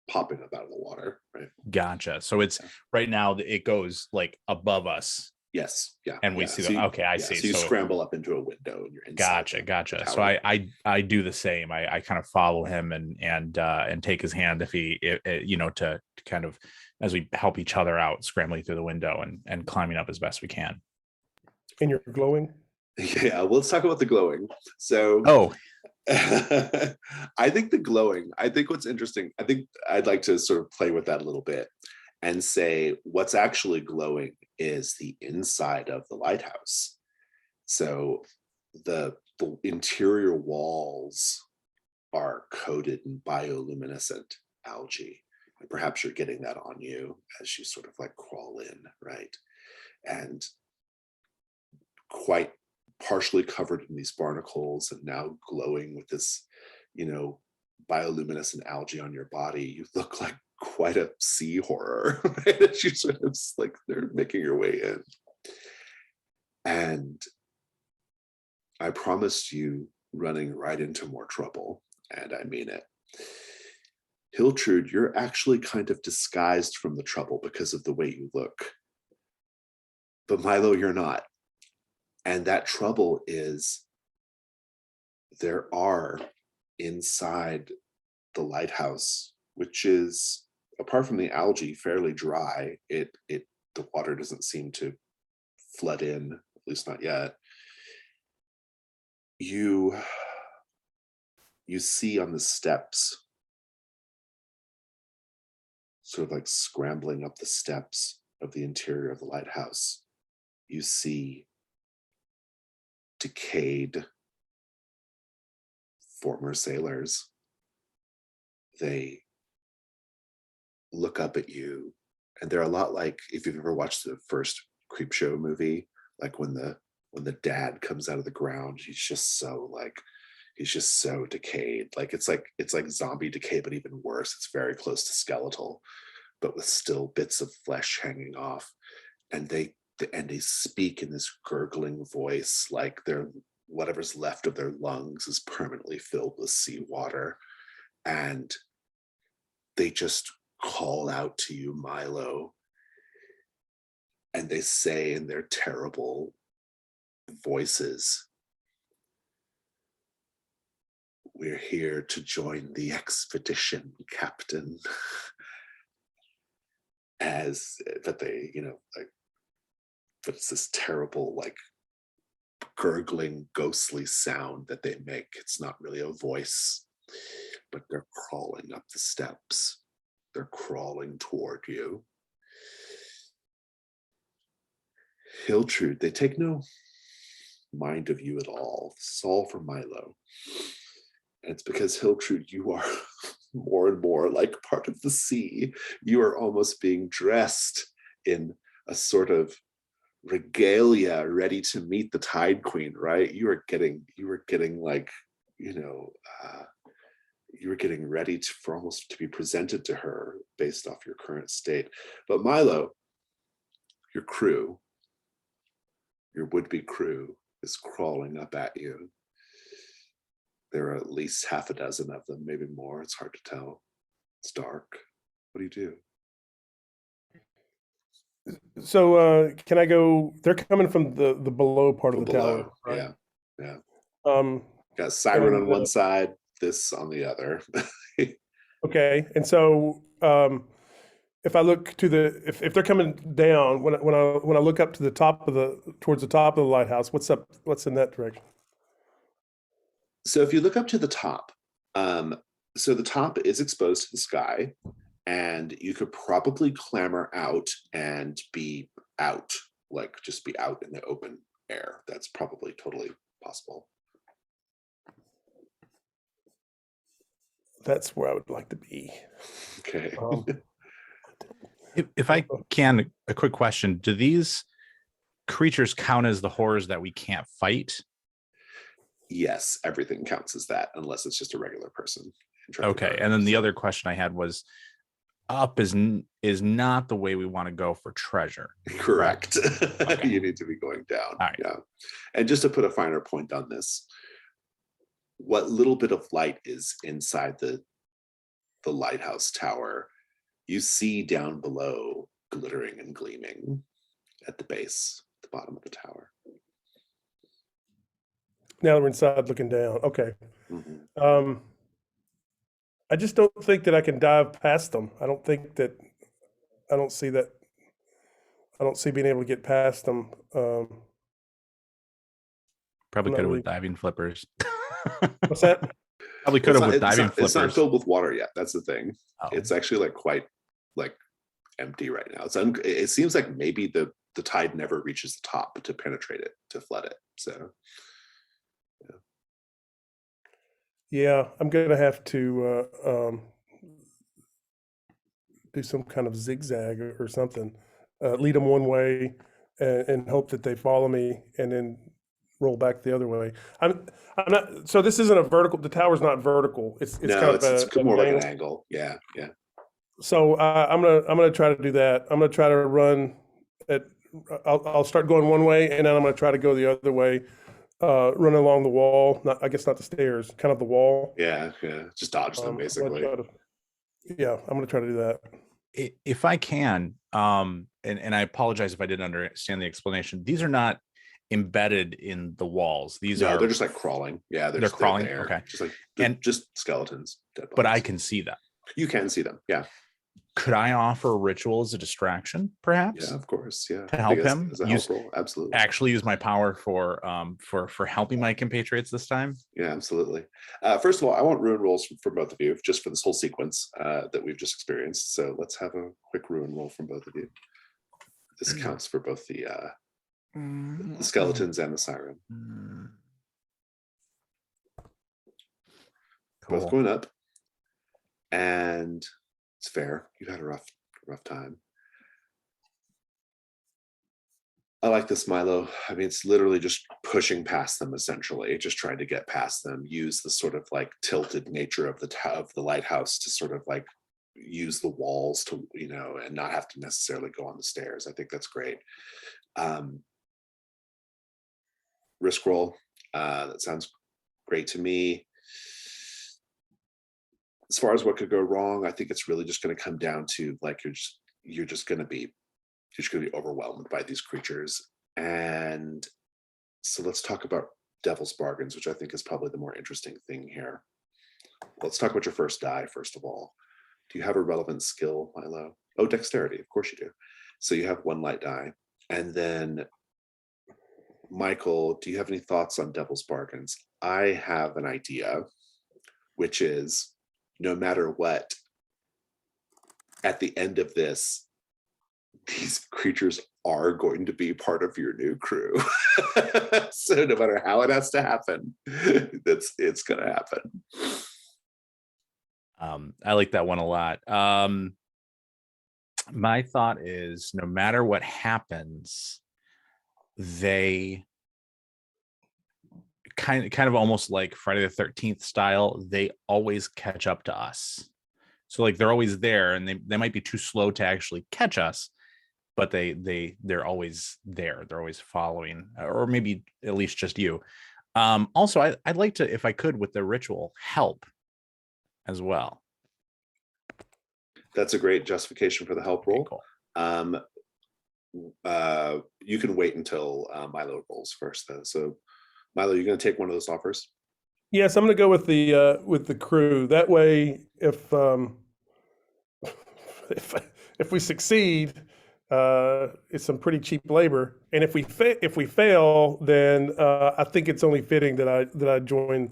S1: popping up out of the water, right?
S3: Gotcha. So it's right now it goes like above us
S1: Yes, yeah,
S3: and we
S1: yeah.
S3: see
S1: So
S3: the okay, I
S1: yeah,
S3: see.
S1: so you
S3: So
S1: scramble up into a window and you're inside the
S3: gotcha. So
S1: tower.
S3: I do the same. I kind of follow him and take his hand if you know, to kind of as we help each other out, scrambling through the window and climbing up as best we can.
S2: And you're glowing.
S1: Yeah, well, let's talk about the glowing. So
S3: Oh,
S1: I think the glowing, I think what's interesting, I think I'd like to sort of play with that a little bit and say what's actually glowing is the inside of the lighthouse. So the interior walls are coated in bioluminescent algae. And perhaps you're getting that on you as you sort of like crawl in, right? And quite partially covered in these barnacles and now glowing with this, you know, bioluminescent algae on your body, you look like quite a sea horror, right? As you sort of like they're making your way in. And I promised you running right into more trouble, and I mean it. Hiltrude, you're actually kind of disguised from the trouble because of the way you look. But Milo, you're not. And that trouble is there are inside the lighthouse, which is, apart from the algae, fairly dry. The water doesn't seem to flood in, at least not yet. You see on the steps, sort of like scrambling up the steps of the interior of the lighthouse, you see decayed former sailors. They look up at you, and they're a lot like, if you've ever watched the first Creepshow movie, like when the dad comes out of the ground, he's just so decayed. Like it's like zombie decay, but even worse. It's very close to skeletal, but with still bits of flesh hanging off. And they speak in this gurgling voice, like they're whatever's left of their lungs is permanently filled with seawater. And they just call out to you, Milo. And they say in their terrible voices, "We're here to join the expedition, Captain." But they, like, but it's this terrible, like, gurgling, ghostly sound that they make. It's not really a voice, but they're crawling up the steps. They're crawling toward you. Hiltrude, they take no mind of you at all. This is all for Milo. And it's because Hiltrude, you are more and more like part of the sea. You are almost being dressed in a sort of regalia, ready to meet the Tide Queen, right? You were getting like, you were getting ready for almost to be presented to her based off your current state. But Milo, your crew, your would-be crew is crawling up at you. There are at least half a dozen of them, maybe more. It's hard to tell. It's dark. What do you do?
S2: So can I go? They're coming from the below part
S1: From
S2: of the
S1: below,
S2: tower, right?
S1: yeah.
S2: Um,
S1: Got Siren on
S2: and
S1: one side, this on the other.
S2: okay, and so if I look to the if they're coming down when I look up to the top of the towards the top of the lighthouse, what's in that direction?
S1: So if you look up to the top, so the top is exposed to the sky, and you could probably clamber out and be out, like just be out in the open air. That's probably totally possible.
S2: That's where I would like to be.
S1: Okay.
S3: If I can, a quick question: do these creatures count as the horrors that we can't fight?
S1: Yes, everything counts as that, unless it's just a regular person.
S3: Okay, and then the other question I had was, up is not the way we want to go for treasure.
S1: Correct.
S3: Okay.
S1: You need to be going down.
S3: All right.
S1: Yeah. And just to put a finer point on this, what little bit of light is inside the lighthouse tower, you see down below glittering and gleaming at the base, the bottom of the tower.
S2: Now that we're inside looking down. Okay.
S1: Mm-hmm.
S2: I just don't think that I can dive past them. I don't see that. I don't see being able to get past them.
S3: Probably
S2: I'm not
S3: could have
S2: really-
S3: with diving flippers.
S2: What's that?
S3: Probably could have with diving
S1: It's not
S3: flippers.
S1: filled with water yet. That's the thing.
S3: Oh.
S1: It's actually like quite like empty right now. It seems like maybe the tide never reaches the top to penetrate it, to flood it. So
S2: Yeah, I'm gonna have to do some kind of zigzag or something. Lead them one way and hope that they follow me, and then roll back the other way. I'm not. So this isn't a vertical. The tower's not vertical. It's
S1: no,
S2: kind of
S1: it's
S2: at
S1: more like an
S2: angle.
S1: angle. Yeah.
S2: So I'm gonna try to do that. I'm gonna try to run at. I'll start going one way, and then I'm gonna try to go the other way. Run along the wall. I guess not the stairs. Kind of the wall.
S1: Yeah. Just dodge them
S2: I'm gonna
S1: basically.
S2: I'm gonna try to do that.
S3: If I can, and I apologize if I didn't understand the explanation. These are not embedded in the walls. These are
S1: they're just like crawling. Yeah,
S3: they're
S1: just
S3: crawling.
S1: there.
S3: Okay,
S1: just like
S3: and
S1: just skeletons. Dead
S3: but I
S1: bodies.
S3: can see them.
S1: You can see them. Yeah.
S3: Could I offer a ritual as a distraction, perhaps?
S1: Yeah, of course. Yeah.
S3: To help him
S1: as a help roll. Absolutely.
S3: Actually use my power for helping my compatriots this time.
S1: Yeah, absolutely. First of all, I want ruin rolls from both of you, just for this whole sequence that we've just experienced. So let's have a quick ruin roll from both of you. This counts for both the skeletons and the siren.
S3: Cool.
S1: Both going up, and it's fair. You've had a rough time. I like this, Milo. I mean, it's literally just pushing past them, essentially, just trying to get past them. Use the sort of like tilted nature of the lighthouse to sort of like use the walls to, and not have to necessarily go on the stairs. I think that's great. Risk roll. That sounds great to me. As far as what could go wrong, I think it's really just going to come down to like you're just going to be overwhelmed by these creatures. And so let's talk about devil's bargains, which I think is probably the more interesting thing here. Let's talk about your first die, first of all. Do you have a relevant skill, Milo? Oh, dexterity, of course you do. So you have one light die. And then, Michael, do you have any thoughts on devil's bargains? I have an idea, which is no matter what, at the end of this, these creatures are going to be part of your new crew. So no matter how it has to happen, it's gonna happen.
S3: I like that one a lot. My thought is no matter what happens, they kind of almost like Friday the 13th style, they always catch up to us. So like they're always there, and they might be too slow to actually catch us, but they're always there. They're always following, or maybe at least just you. Also, I'd like to, if I could, with the ritual, help as well.
S1: That's a great justification for the help roll.
S3: Cool.
S1: You can wait until Milo rolls first, though. So, Milo, you're going to take one of those offers.
S2: Yes, I'm going to go with the crew. That way, if if we succeed, it's some pretty cheap labor, and if we fail, then I think it's only fitting that I join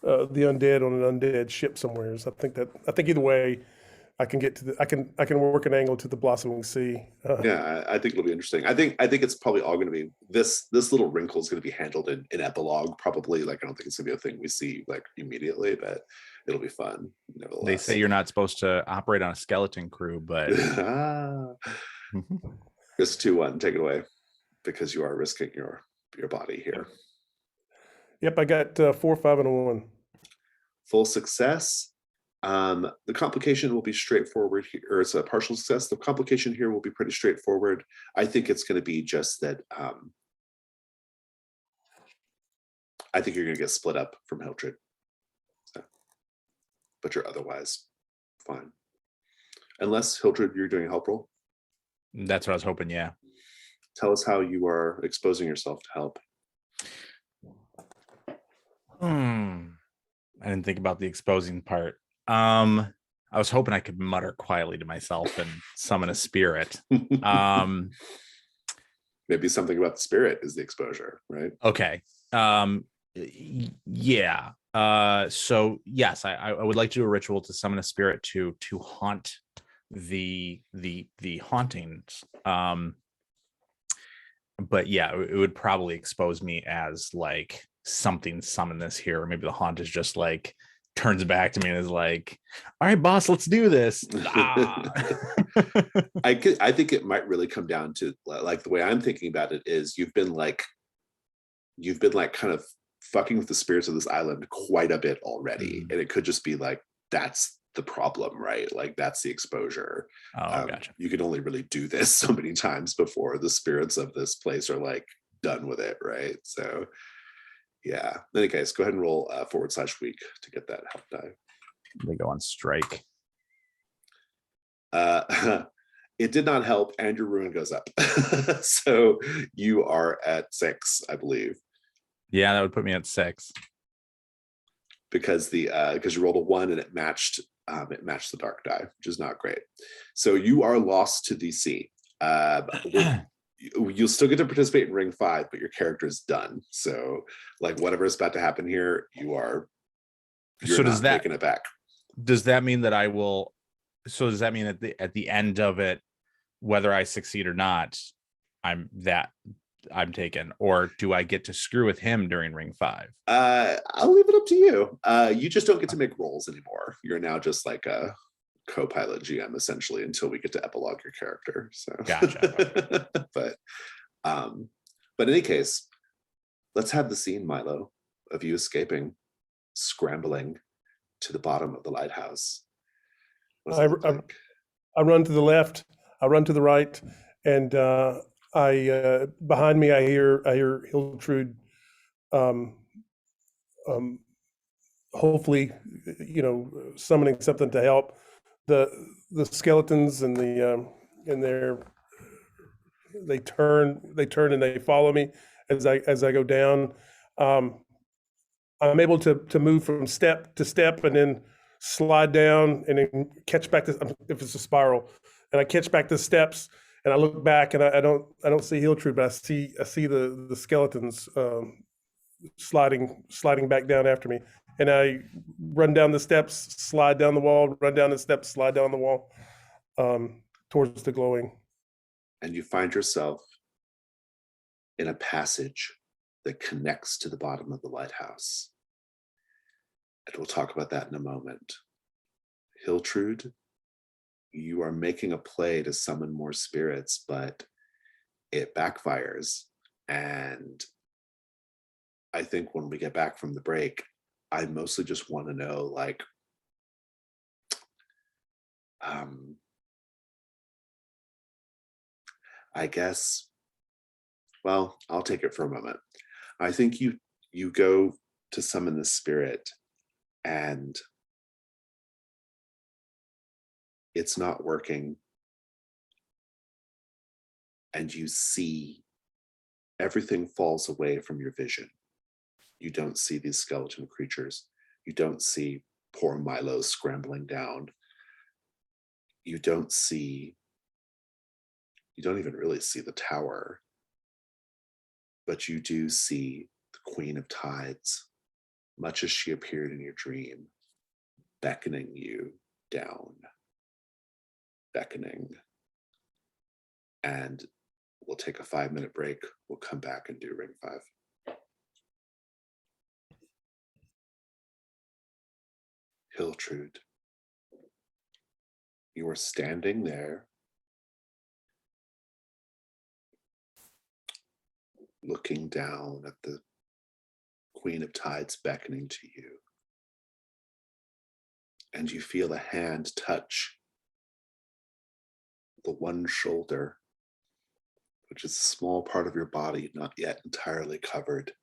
S2: the undead on an undead ship somewhere. So I think either way, I can get to I can work an angle to the blossoming sea.
S1: Yeah, I think it'll be interesting. I think it's probably all going to be this little wrinkle is going to be handled in epilogue, probably. Like, I don't think it's going to be a thing we see like immediately, but it'll be fun.
S3: They say you're not supposed to operate on a skeleton crew, but
S1: risk 2-1, take it away, because you are risking your body here.
S2: Yep, I got 4, 5, and a 1.
S1: Full success. The complication will be straightforward here, or it's a partial success. The complication here will be pretty straightforward. I think it's going to be just that I think you're going to get split up from Hildred. So, but you're otherwise fine. Unless, Hildred, you're doing a help roll.
S3: That's what I was hoping, yeah.
S1: Tell us how you are exposing yourself to help.
S3: I didn't think about the exposing part. I was hoping I could mutter quietly to myself and summon a spirit.
S1: Maybe something about the spirit is the exposure, right?
S3: Okay. Yeah. So yes, I would like to do a ritual to summon a spirit to haunt the hauntings. But yeah, it would probably expose me as like something summoned this here, or maybe the haunt is just like turns back to me and is like, all right, boss, let's do this.
S1: I think it might really come down to, like, the way I'm thinking about it is you've been like kind of fucking with the spirits of this island quite a bit already. And it could just be like, that's the problem, right? Like, that's the exposure.
S3: Gotcha.
S1: You can only really do this so many times before the spirits of this place are like done with it, right? So yeah. In any case, go ahead and roll /weak to get that help die.
S3: They go on strike.
S1: It did not help, and your ruin goes up. So you are at 6, I believe.
S3: Yeah, that would put me at 6.
S1: Because you rolled a 1 and it matched the dark die, which is not great. So you are lost to the sea. You'll still get to participate in Ring 5, but your character is done. So, like, whatever is about to happen here, you're not making it back.
S3: Does that mean that I will? So does that mean at the end of it, whether I succeed or not, I'm taken, or do I get to screw with him during Ring 5?
S1: I'll leave it up to you. You just don't get to make rolls anymore. You're now just like a co-pilot GM essentially until we get to epilogue your character. So
S3: Gotcha.
S1: But in any case, let's have the scene, Milo, of you escaping, scrambling to the bottom of the lighthouse.
S2: I run to the left, I run to the right, and behind me I hear Hiltrude hopefully, summoning something to help. The skeletons and they turn and they follow me as I go down. I'm able to move from step to step and then slide down and then catch back if it's a spiral, and I catch back the steps and I look back and I don't see Hiltrude, but I see the skeletons sliding back down after me, and I run down the steps, slide down the wall, run down the steps, slide down the wall, towards the glowing.
S1: and you find yourself in a passage that connects to the bottom of the lighthouse. And we'll talk about that in a moment. Hiltrude, you are making a play to summon more spirits, but it backfires. And I think when we get back from the break, I mostly just want to know, like, I guess, well, I'll take it for a moment. I think you go to summon the spirit and it's not working. And you see everything falls away from your vision. You don't see these skeleton creatures. You don't see poor Milo scrambling down. You don't even really see the tower, but you do see the Queen of Tides, much as she appeared in your dream, beckoning you down, beckoning. And we'll take a 5-minute break. We'll come back and do ring 5. Hiltrude, you are standing there, looking down at the Queen of Tides beckoning to you. And you feel a hand touch the one shoulder, which is a small part of your body not yet entirely covered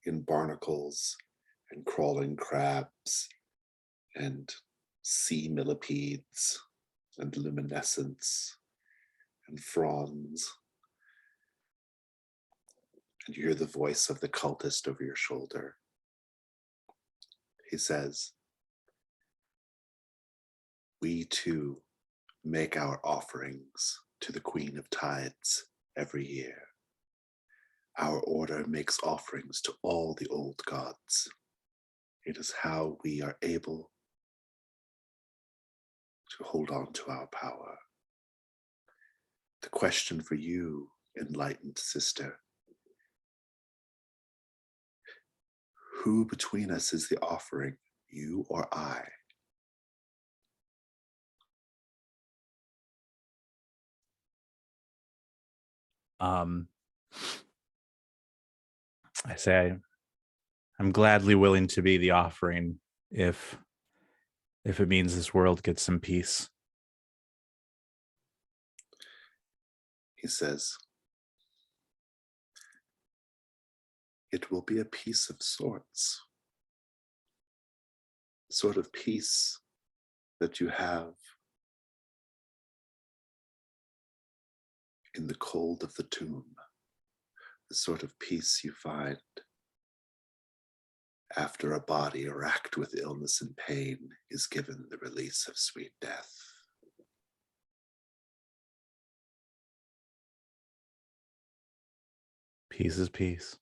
S1: in barnacles and crawling crabs and sea millipedes and luminescence and fronds. And you hear the voice of the cultist over your shoulder. He says, "We too make our offerings to the Queen of Tides every year. Our order makes offerings to all the old gods. It is how we are able to hold on to our power. The question for you, enlightened sister, who between us is the offering, you or I?"
S3: I say I'm gladly willing to be the offering if it means this world gets some peace.
S1: He says, "It will be a peace of sorts, the sort of peace that you have in the cold of the tomb, the sort of peace you find after a body racked with illness and pain is given the release of sweet death."
S3: Peace is peace.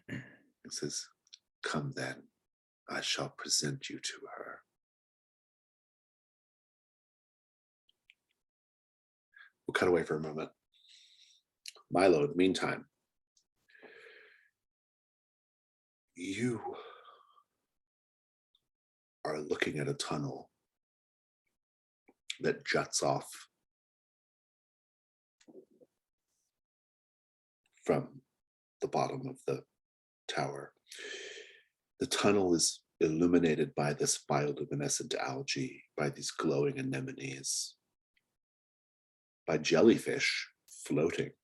S1: He says, "Come then, I shall present you to her." We'll cut away for a moment. Milo, in the meantime, you are looking at a tunnel that juts off from the bottom of the tower. The tunnel is illuminated by this bioluminescent algae, by these glowing anemones, by jellyfish floating.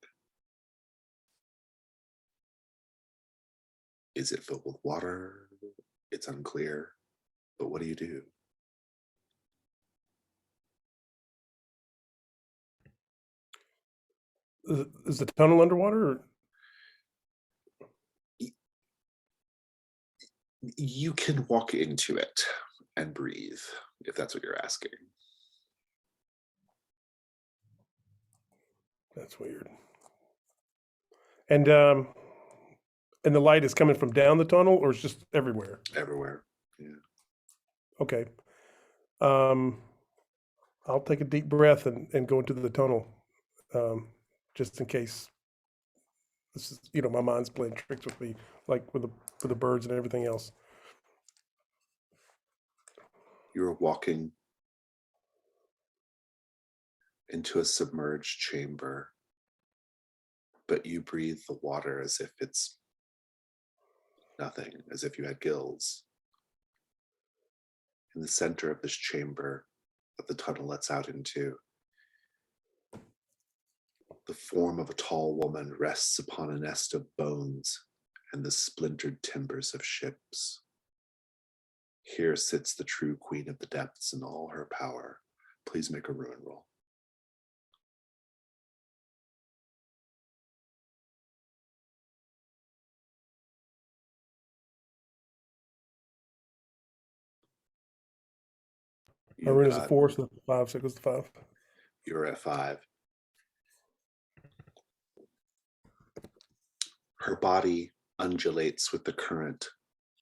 S1: Is it filled with water? It's unclear. But what do you do?
S2: Is the tunnel underwater? Or?
S1: You can walk into it and breathe, if that's what you're asking.
S2: That's weird. And the light is coming from down the tunnel, or it's just everywhere?
S1: Everywhere. Yeah.
S2: Okay. I'll take a deep breath and go into the tunnel, just in case. This is, my mind's playing tricks with me, like with the birds and everything else.
S1: You're walking into a submerged chamber, but you breathe the water as if it's nothing, as if you had gills. In the center of this chamber that the tunnel lets out into, the form of a tall woman rests upon a nest of bones and the splintered timbers of ships. Here sits the true queen of the depths in all her power. Please make a ruin roll.
S2: My ruin is a 4, so 5, so it goes to 5.
S1: You're at 5. Her body undulates with the current,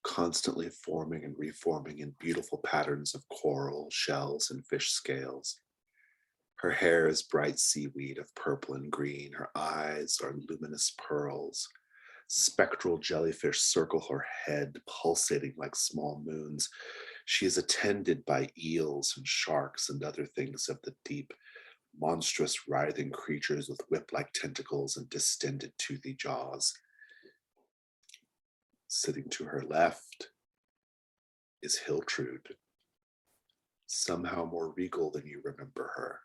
S1: constantly forming and reforming in beautiful patterns of coral, shells, and fish scales. Her hair is bright seaweed of purple and green. Her eyes are luminous pearls. Spectral jellyfish circle her head, pulsating like small moons. She is attended by eels and sharks and other things of the deep, monstrous writhing creatures with whip-like tentacles and distended toothy jaws. Sitting to her left is Hiltrude, somehow more regal than you remember her.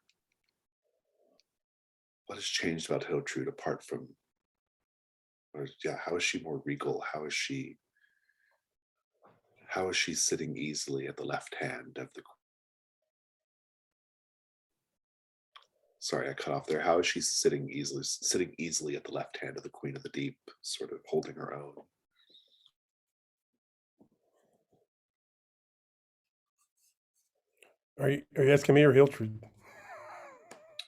S1: What has changed about Hiltrude apart from, how is she more regal? How is she sitting easily at the left hand of the, sorry, I cut off there. How is she sitting easily at the left hand of the Queen of the Deep, sort of holding her own?
S2: Are you asking me or Hiltrude?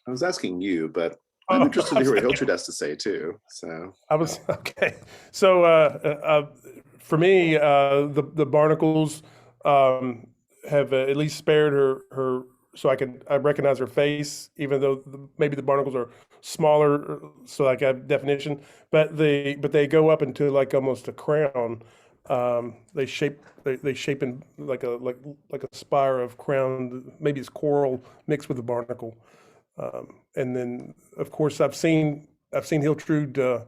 S1: I was asking you, but I'm interested to hear what Hiltrude has to say too. So
S2: I was okay. So for me, the barnacles have at least spared her, so I recognize her face, even though maybe the barnacles are smaller, so I have definition. But they go up into like almost a crown. They shape in like a spire of crown. Maybe it's coral mixed with the barnacle. And then, of course, I've seen Hiltrude,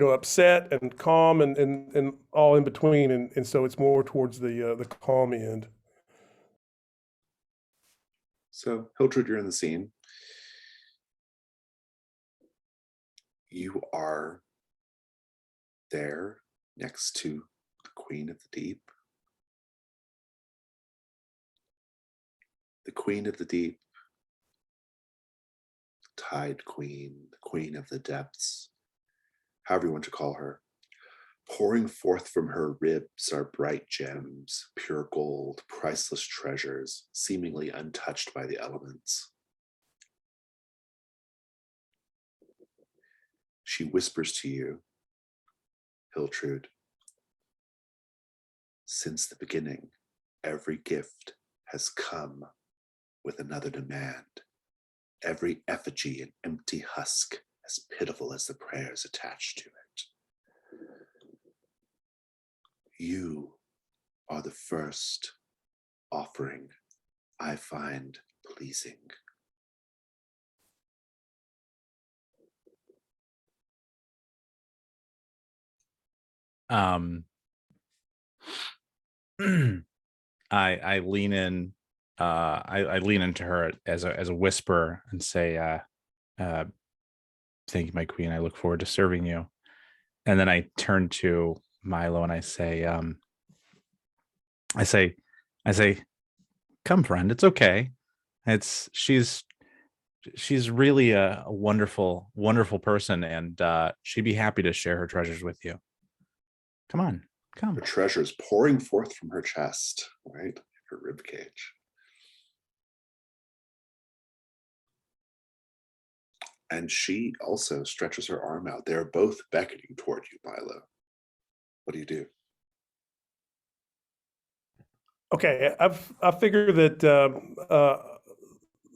S2: upset and calm and all in between, and so it's more towards the calm end.
S1: So Hiltrude, you're in the scene. You are there next to the Queen of the Deep. The Queen of the Deep, the Tide Queen, the Queen of the Depths, however you want to call her. Pouring forth from her ribs are bright gems, pure gold, priceless treasures, seemingly untouched by the elements. She whispers to you, Hiltrude, since the beginning, every gift has come with another demand. Every effigy an empty husk, as pitiful as the prayers attached to it. You are the first offering I find pleasing.
S3: I lean in, I lean into her as a whisper and say, thank you, my queen. I look forward to serving you. And then I turn to Milo and I say, I say, come, friend, it's okay. She's really a wonderful, wonderful person, and she'd be happy to share her treasures with you. Come on, come.
S1: Her treasures pouring forth from her chest, right? Her rib cage. And she also stretches her arm out. They're both beckoning toward you, Milo. What do you do?
S2: Okay, I figure that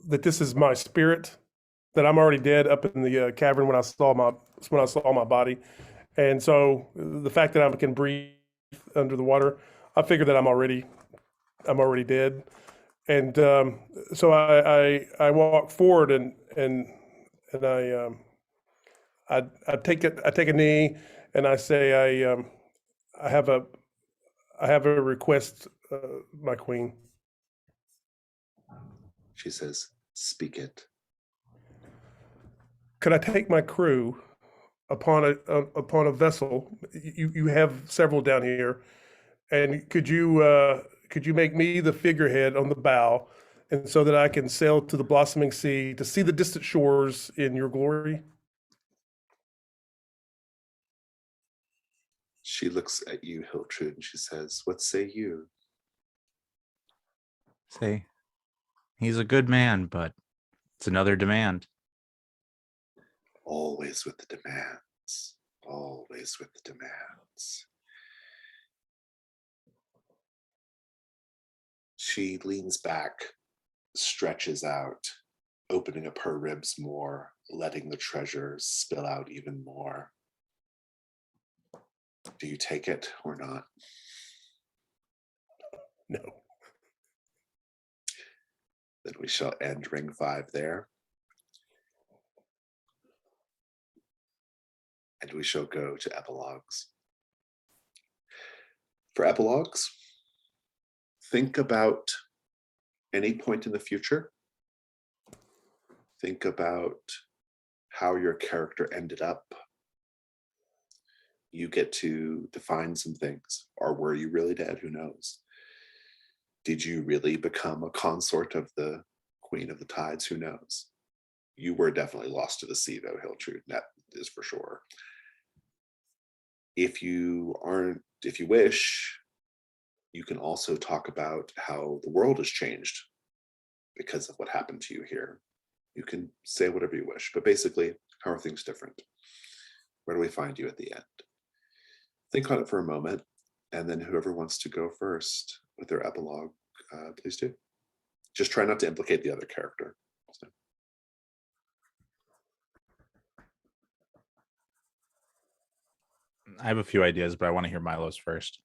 S2: that this is my spirit, that I'm already dead up in the cavern when I saw my body, and so the fact that I can breathe under the water, I figure that I'm already dead, and so I walk forward and I take a knee and I say I have a request, my queen.
S1: She says, speak it.
S2: Could I take my crew upon a vessel? You have several down here, and could you make me the figurehead on the bow, and so that I can sail to the blossoming sea to see the distant shores in your glory?
S1: She looks at you, Hiltrud, and she says, what say you?
S3: Say, he's a good man, but it's another demand.
S1: Always with the demands. Always with the demands. She leans back, stretches out, opening up her ribs more, letting the treasures spill out even more. Do you take it or not?
S2: No.
S1: Then we shall end ring 5 there. And we shall go to epilogues. For epilogues, think about any point in the future. Think about how your character ended up. You get to define some things. Or were you really dead? Who knows? Did you really become a consort of the Queen of the Tides? Who knows? You were definitely lost to the sea, though, Hiltrud. That is for sure. If you wish, you can also talk about how the world has changed because of what happened to you here. You can say whatever you wish, but basically, how are things different? Where do we find you at the end? Think on it for a moment, and then whoever wants to go first with their epilogue, please do. Just try not to implicate the other character. So.
S3: I have a few ideas, but I want to hear Milo's first.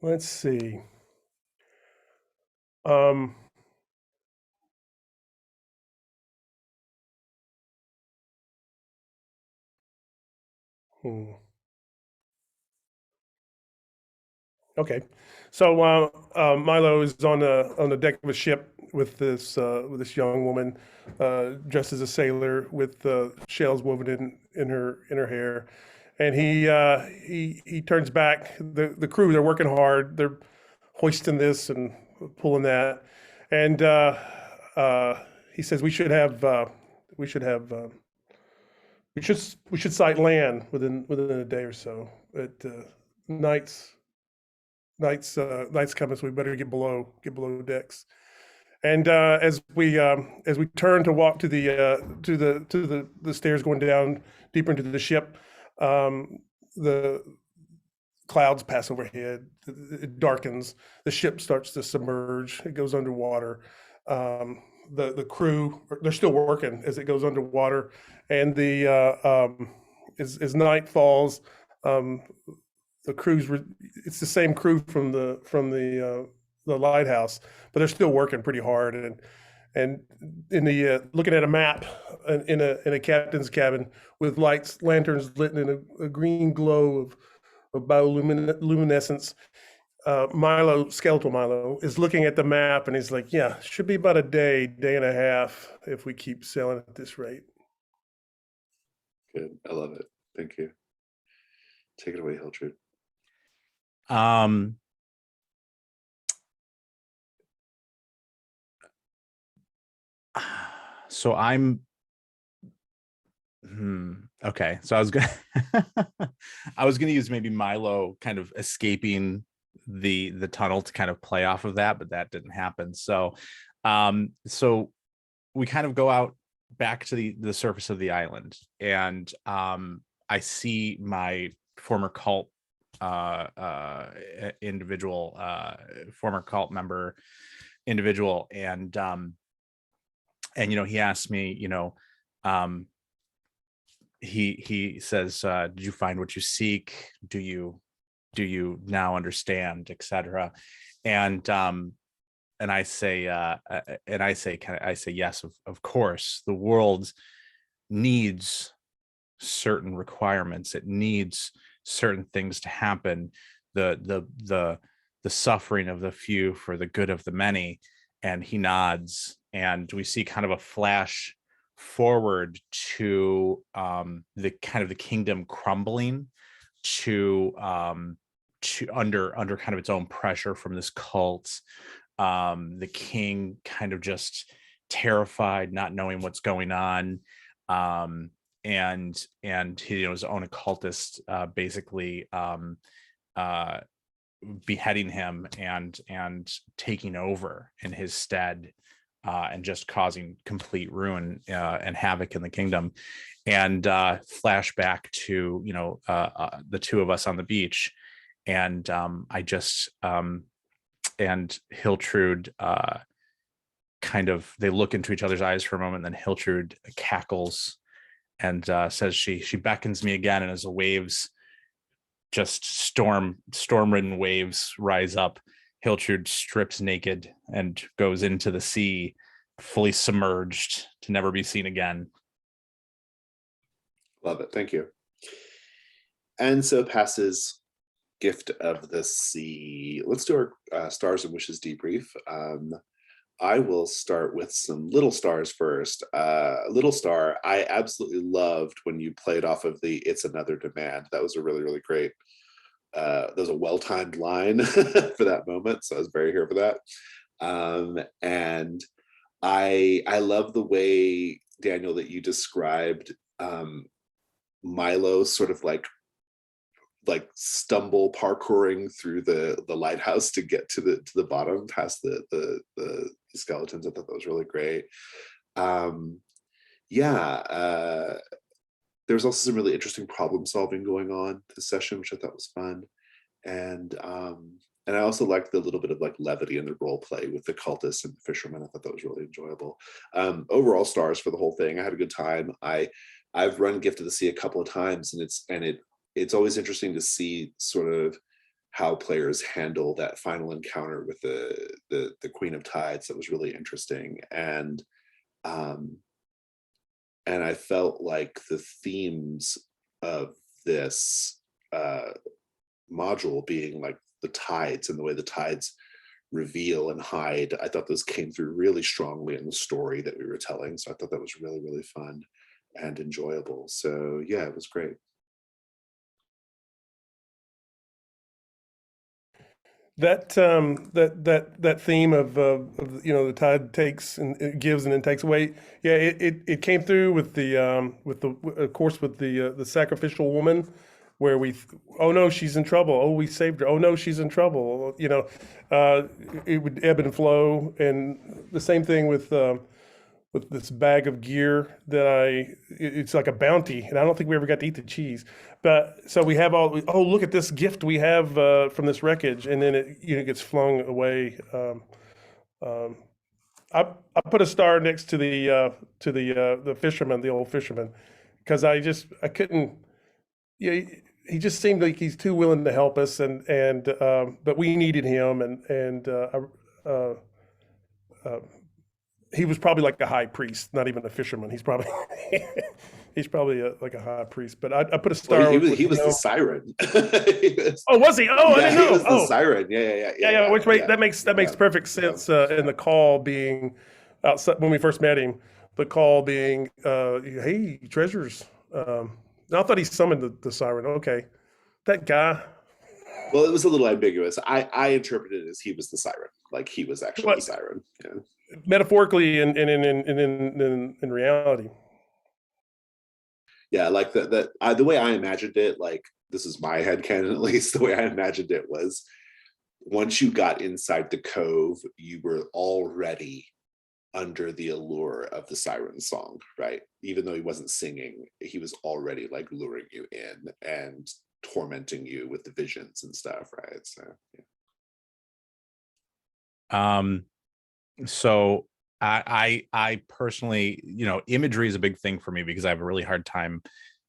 S2: Let's see. Um, hmm. Okay, so Milo is on the deck of a ship with this young woman dressed as a sailor with shells woven in her hair, and he turns back. The crew, they're working hard. They're hoisting this and pulling that, and he says we should sight land within a day or so. But night's coming, so we better get below decks. And as we turn to walk to the stairs going down deeper into the ship, the clouds pass overhead. It darkens. The ship starts to submerge. It goes underwater. The crew, they're still working as it goes underwater, and as night falls, the crew's it's the same crew from the lighthouse, but they're still working pretty hard. And in the looking at a map in a captain's cabin with lanterns lit in a green glow of bioluminescence, Skeletal Milo is looking at the map and he's like, yeah, should be about a day and a half if we keep sailing at this rate.
S1: Good. I love it. Thank you. Take it away, Hiltrud.
S3: So I'm okay. So I was gonna use maybe Milo kind of escaping the tunnel to kind of play off of that, but that didn't happen. So so we kind of go out back to the surface of the island, and I see my former cult individual, former cult member individual, and he asked me, he says, did you find what you seek? Do you now understand, etc. And I say, I say yes, of course. The world needs certain requirements. It needs certain things to happen. The suffering of the few for the good of the many. And he nods, and we see kind of a flash forward to the kind of the kingdom crumbling to under kind of its own pressure from this cult. The king kind of just terrified, not knowing what's going on. And he, his own occultist basically beheading him and taking over in his stead, and just causing complete ruin and havoc in the kingdom. And flashback to the two of us on the beach, and I just and Hiltrude kind of, they look into each other's eyes for a moment, and then Hiltrude cackles and says she beckons me again, and as the waves, just storm-ridden waves, rise up, Hiltrude strips naked and goes into the sea, fully submerged to never be seen again.
S1: Love it. Thank you. And so passes Gift of the Sea. Let's do our stars and wishes debrief. I will start with some little stars first. Little star, I absolutely loved when you played off of the "It's Another Demand." That was a really, really great. That was a well-timed line for that moment, so I was very here for that. And I love the way, Daniel, that you described Milo sort of like stumble parkouring through the lighthouse to get to the bottom past the skeletons. I thought that was really great. There's also some really interesting problem solving going on this session, which I thought was fun. And I also liked the little bit of like levity in the role play with the cultists and the fishermen. I thought that was really enjoyable. Overall stars for the whole thing. I had a good time. I've run Gift of the Sea a couple of times, and it's always interesting to see sort of how players handle that final encounter with the Queen of Tides. That was really interesting. And I felt like the themes of this module being like the tides and the way the tides reveal and hide, I thought those came through really strongly in the story that we were telling. So I thought that was really, really fun and enjoyable. So yeah, it was great.
S2: That that theme of the tide takes and it gives and then takes away. Yeah, it came through with the of course with the sacrificial woman, where oh no, she's in trouble. Oh, we saved her. Oh no, she's in trouble. It would ebb and flow, and the same thing with this bag of gear that it's like a bounty, and I don't think we ever got to eat the cheese. But so we have oh, look at this gift we have from this wreckage, and then it gets flung away. I put a star next to the fisherman, the old fisherman, because I couldn't. Yeah, he just seemed like he's too willing to help us, and but we needed him, and he was probably like a high priest, not even a fisherman. He's probably he's probably like a high priest. But I put a star.
S1: Well,
S2: with
S1: he was
S2: him.
S1: the siren.
S2: Oh, was he? Oh, I didn't know.
S1: He was the
S2: Oh,
S1: siren. Yeah.
S2: Which that makes perfect sense. In the call being outside when we first met him, the call being, "Hey, treasures." I thought he summoned the siren. Okay, that guy.
S1: Well, it was a little ambiguous. I interpreted it as he was the siren, like he was actually the siren. Yeah.
S2: Metaphorically and in reality.
S1: Yeah, like the way I imagined it, like this is my headcanon at least, the way I imagined it was once you got inside the cove, you were already under the allure of the siren song, right? Even though he wasn't singing, he was already like luring you in. And tormenting you with the visions and stuff, right? So
S3: So I personally, imagery is a big thing for me because I have a really hard time,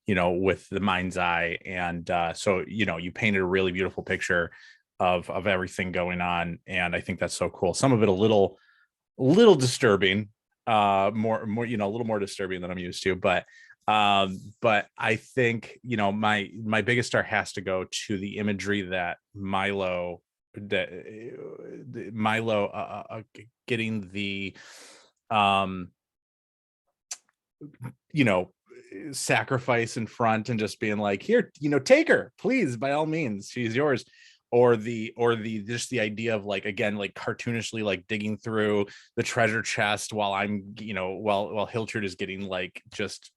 S3: with the mind's eye. And so, you painted a really beautiful picture of everything going on. And I think that's so cool. Some of it a little disturbing, more, a little more disturbing than I'm used to. But I think, my biggest star has to go to the imagery that Milo getting the you know sacrifice in front and just being like, here, take her, please, by all means, she's yours. Or the just the idea of, like, again, like cartoonishly, like digging through the treasure chest while I'm, while Hiltrud is getting like just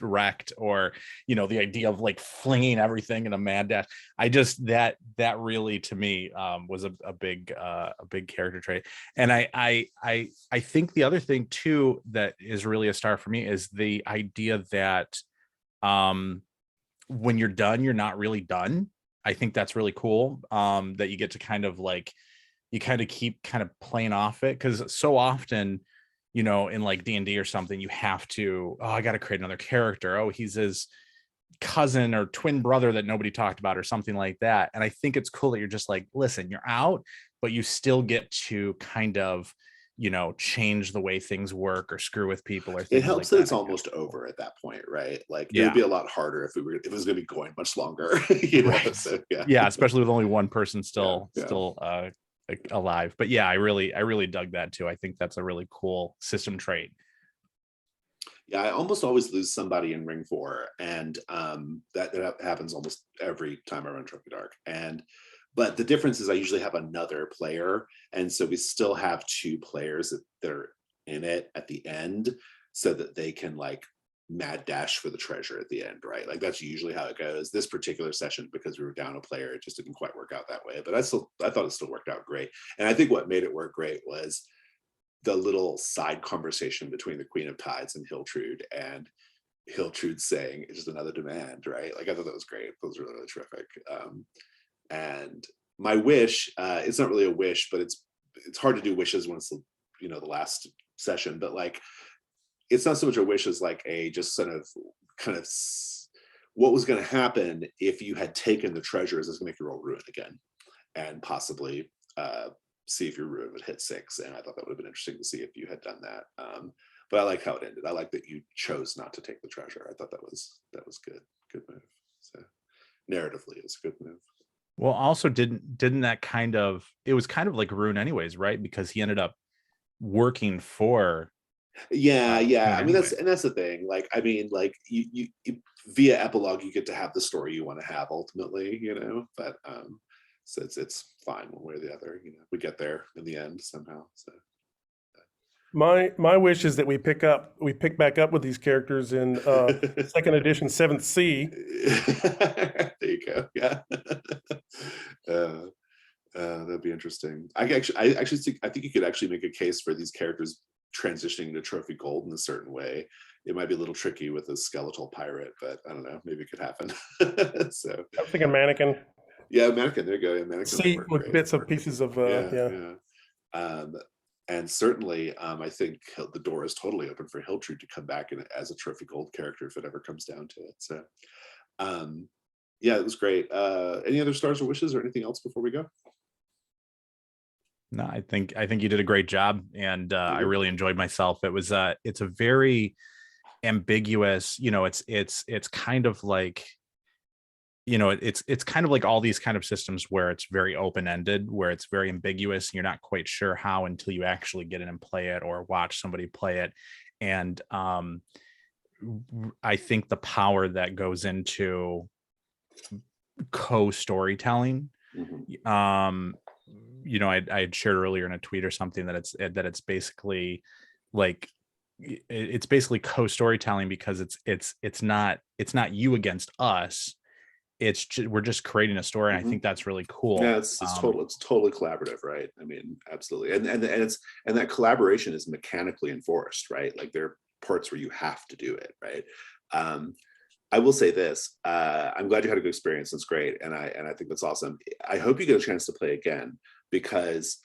S3: wrecked. Or the idea of like flinging everything in a mad dash. I just, that really, to me, was a big character trait. And I think the other thing too that is really a star for me is the idea that when you're done, you're not really done. I think that's really cool, that you get to kind of like, you kind of keep kind of playing off it, because so often, in like D&D or something, you have to, oh, I got to create another character. Oh, he's his cousin or twin brother that nobody talked about or something like that. And I think it's cool that you're just like, listen, you're out, but you still get to kind of, change the way things work or screw with people or things
S1: it helps
S3: like
S1: that
S3: that.
S1: it's almost over at that point, right? Like it
S3: Yeah.
S1: would be a lot harder if it was going to be going much longer,
S3: Right.
S1: So
S3: Yeah, especially with only one person still
S1: Yeah.
S3: like, alive. But yeah, I really dug that too. I think that's a really cool system trait.
S1: Yeah, I almost always lose somebody in Ring 4, and that happens almost every time I run Trophy Dark. But the difference is I usually have another player, and so we still have 2 players that are in it at the end, so that they can like mad dash for the treasure at the end, right? Like that's usually how it goes. This particular session, because we were down a player, it just didn't quite work out that way. But I thought it still worked out great. And I think what made it work great was the little side conversation between the Queen of Tides and Hiltrud saying, it's just another demand, right? Like I thought that was great. That was really, really terrific. And my wish, it's not really a wish, but it's hard to do wishes when it's the last session, but like it's not so much a wish as like a just kind of what was going to happen if you had taken the treasures is going to make your roll ruin again, and possibly see if your ruin would hit 6. And I thought that would have been interesting to see if you had done that. But I like how it ended. I like that you chose not to take the treasure. I thought that was good move. So narratively, it's a good move.
S3: Well, also didn't that kind of, it was kind of like ruin anyways, right? Because he ended up working for
S1: Yeah. I mean,
S3: anyway.
S1: that's the thing. Like, I mean, like you via epilogue, you get to have the story you want to have ultimately, but so it's fine one way or the other. We get there in the end somehow. So
S2: My wish is that we pick back up with these characters in second edition 7th C.
S1: there you go. Yeah. That'd be interesting. I think you could actually make a case for these characters transitioning to Trophy Gold in a certain way. It might be a little tricky with a skeletal pirate, but I don't know, maybe it could happen. So
S2: I'm thinking mannequin.
S1: yeah, mannequin, there you go. Yeah, mannequin
S2: See, with bits of pieces of
S1: yeah. And certainly I think the door is totally open for Hiltrud to come back as a Trophy Gold character if it ever comes down to it. So yeah, it was great. Any other stars or wishes or anything else before we go?
S3: No, I think you did a great job, and I really enjoyed myself. It's a very ambiguous, it's kind of like, it's kind of like all these kind of systems where it's very open-ended, where it's very ambiguous, and you're not quite sure how until you actually get in and play it or watch somebody play it. And I think the power that goes into co-storytelling, I had shared earlier in a tweet or something that it's basically like, it's basically co-storytelling, because it's not you against us. We're just creating a story, and I think that's really cool.
S1: Yeah, it's totally collaborative, right? I mean, absolutely. And that collaboration is mechanically enforced, right? Like there are parts where you have to do it, right? I will say this, I'm glad you had a good experience. It's great. And I think that's awesome. I hope you get a chance to play again, because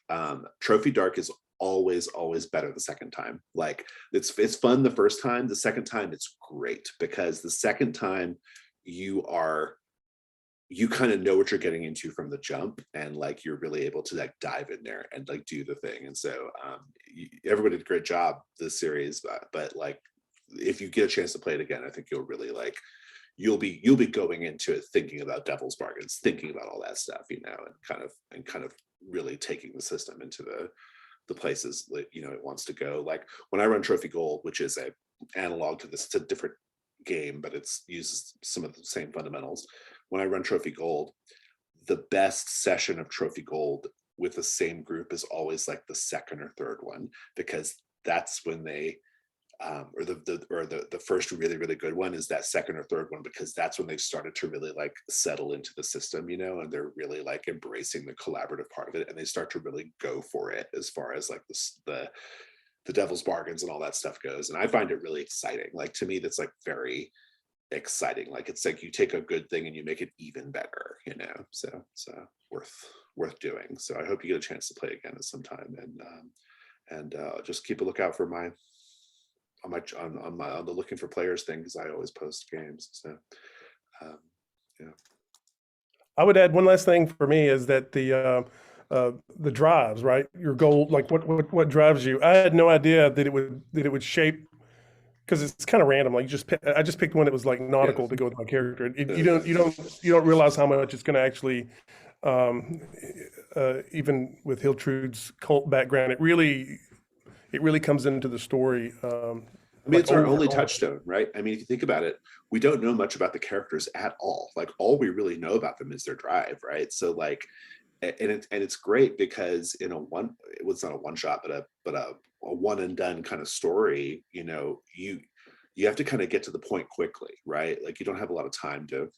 S1: Trophy Dark is always better the second time. Like it's fun the first time. The second time it's great, because the second time you kind of know what you're getting into from the jump, and like you're really able to like dive in there and like do the thing. And so everybody did a great job this series, but like if you get a chance to play it again, I think you'll really like you'll be going into it thinking about devil's bargains, thinking about all that stuff, you know, and kind of really taking the system into the places that, you know, it wants to go. Like when I run Trophy Gold, which is a analog to this, it's a different game, but it's uses some of the same fundamentals. When I run Trophy Gold, the best session of Trophy Gold with the same group is always like the second or third one, because that's when they or the first really good one is that second or third one, because that's when they started to really like settle into the system, you know, and they're really like embracing the collaborative part of it, and they start to really go for it as far as like the devil's bargains and all that stuff goes. And I find it really exciting. Like to me, that's like very exciting. Like it's like you take a good thing and you make it even better, you know. So it's worth doing. So I hope you get a chance to play again at some time, and just keep a lookout for my on the looking for players thing, because I always post games. So yeah.
S2: I would add one last thing for me is that the drives, right? Your goal, like what drives you. I had no idea that it would shape, because it's kind of random. Like I just picked one that was like nautical to go with my character. You don't realize how much it's going to actually, even with Hiltrude's cult background, it really comes into the story.
S1: I mean, it's our only touchstone, right? I mean, if you think about it, we don't know much about the characters at all. Like all we really know about them is their drive, right? So like, and it's great because in it was not a one shot, but a one and done kind of story. You know, you have to kind of get to the point quickly, right? Like you don't have a lot of time to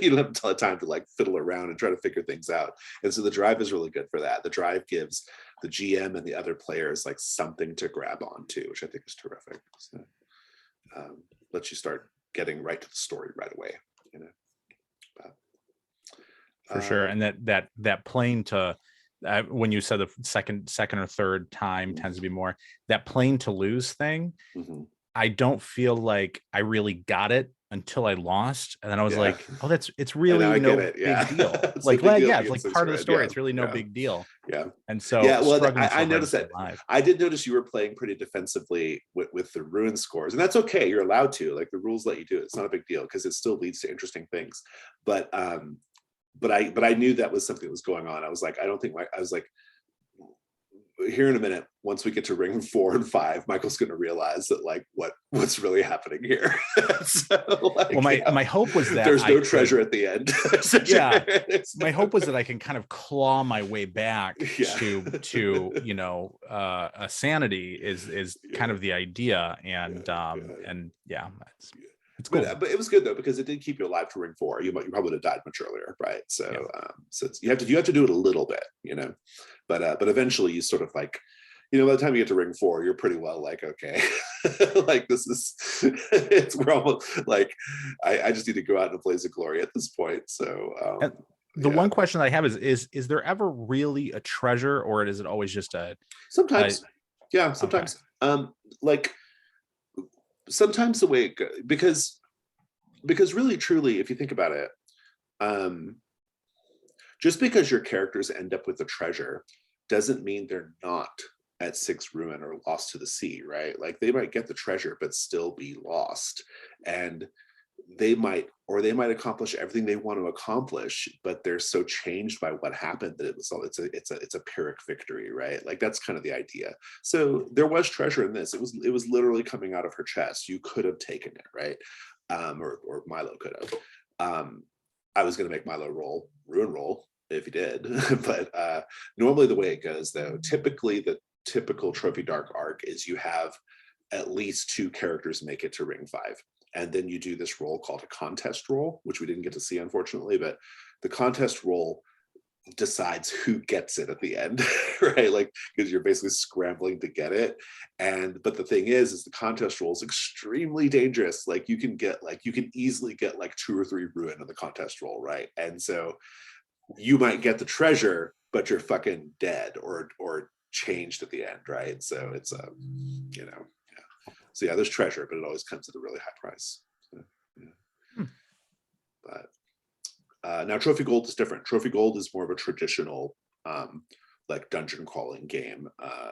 S1: you don't have a ton of time to like fiddle around and try to figure things out. And so the drive is really good for that. The drive gives the GM and the other players like something to grab onto, which I think is terrific. So lets you start getting right to the story right away, you know.
S3: For sure. And that playing to when you said the second or third time tends to be more, that playing to lose thing.
S1: Mm-hmm.
S3: I don't feel like I really got it until I lost, and then I was like, "Oh, it's really no big deal." Like, it's like part of the story. It's really no big deal.
S1: Yeah.
S3: And so,
S1: well, I noticed that. I did notice you were playing pretty defensively with the ruin scores, and that's okay. You're allowed to. Like the rules let you do it. It's not a big deal because it still leads to interesting things. But I knew that was something that was going on. I was like, I don't think I was like, here in a minute, once we get to ring 4 and 5, Michael's going to realize that like what's really happening here. So, like,
S3: well, my hope was that
S1: there's no treasure at the end.
S3: My hope was that I can kind of claw my way back to you know, a sanity is kind of the idea, and it's cool.
S1: But it was good though, because it did keep you alive to ring 4. You probably would have died much earlier, right? So so you have to do it a little bit, you know, but eventually you sort of like, you know, by the time you get to ring 4, you're pretty well like, okay, like we're almost like I just need to go out in a blaze of glory at this point. So
S3: the one question I have is there ever really a treasure, or is it always just
S1: sometimes sometimes like sometimes the way it goes, because really truly, if you think about it, just because your characters end up with a treasure doesn't mean they're not at 6 ruin or lost to the sea, right? Like they might get the treasure but still be lost, and they might accomplish everything they want to accomplish, but they're so changed by what happened that it's a pyrrhic victory, right? Like that's kind of the idea. So there was treasure in this. It was literally coming out of her chest. You could have taken it, right? Or Milo could have. I was going to make Milo ruin roll if he did, but normally the way it goes though, typically the typical Trophy Dark arc is you have at least 2 characters make it to ring 5. And then you do this roll called a contest roll, which we didn't get to see, unfortunately. But the contest roll decides who gets it at the end, right? Like, because you're basically scrambling to get it. But the thing is the contest roll is extremely dangerous. Like you can easily get like 2 or 3 ruin in the contest roll, right? And so you might get the treasure, but you're fucking dead or changed at the end, right? So it's you know, yeah. So yeah, there's treasure, but it always comes at a really high price. So, yeah. But now Trophy Gold is different. Trophy Gold is more of a traditional like dungeon crawling game.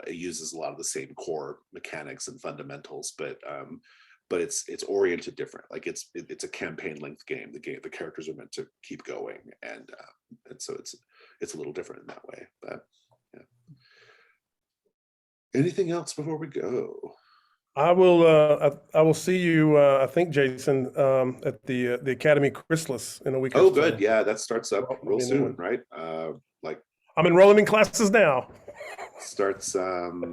S1: It uses a lot of the same core mechanics and fundamentals, but it's oriented different. Like it's a campaign length game. The characters are meant to keep going, and so it's a little different in that way. But yeah. Anything else before we go?
S2: I will see you. I think Jason at the Academy Chrysalis in a week.
S1: Oh,
S2: or so.
S1: good. Yeah, that starts up
S2: Well,
S1: real
S2: maybe
S1: soon, right? Like
S2: I'm enrolling in classes now.
S1: starts
S2: At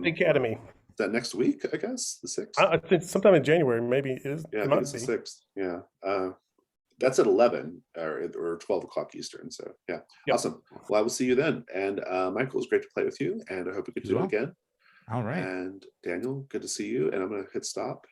S2: the Academy.
S1: that next week, I guess, the 6th.
S2: I think sometime in January. Maybe it is.
S1: Yeah, I
S2: It
S1: think
S2: might
S1: it's the
S2: be.
S1: 6th. Yeah. That's at 11 or 12 o'clock Eastern. So yeah,
S2: Yep.
S1: awesome. Well, I will see you then. And Michael, it's great to play with you, and I hope we can do it again.
S3: All right.
S1: And Daniel, good to see you. And I'm going to hit stop.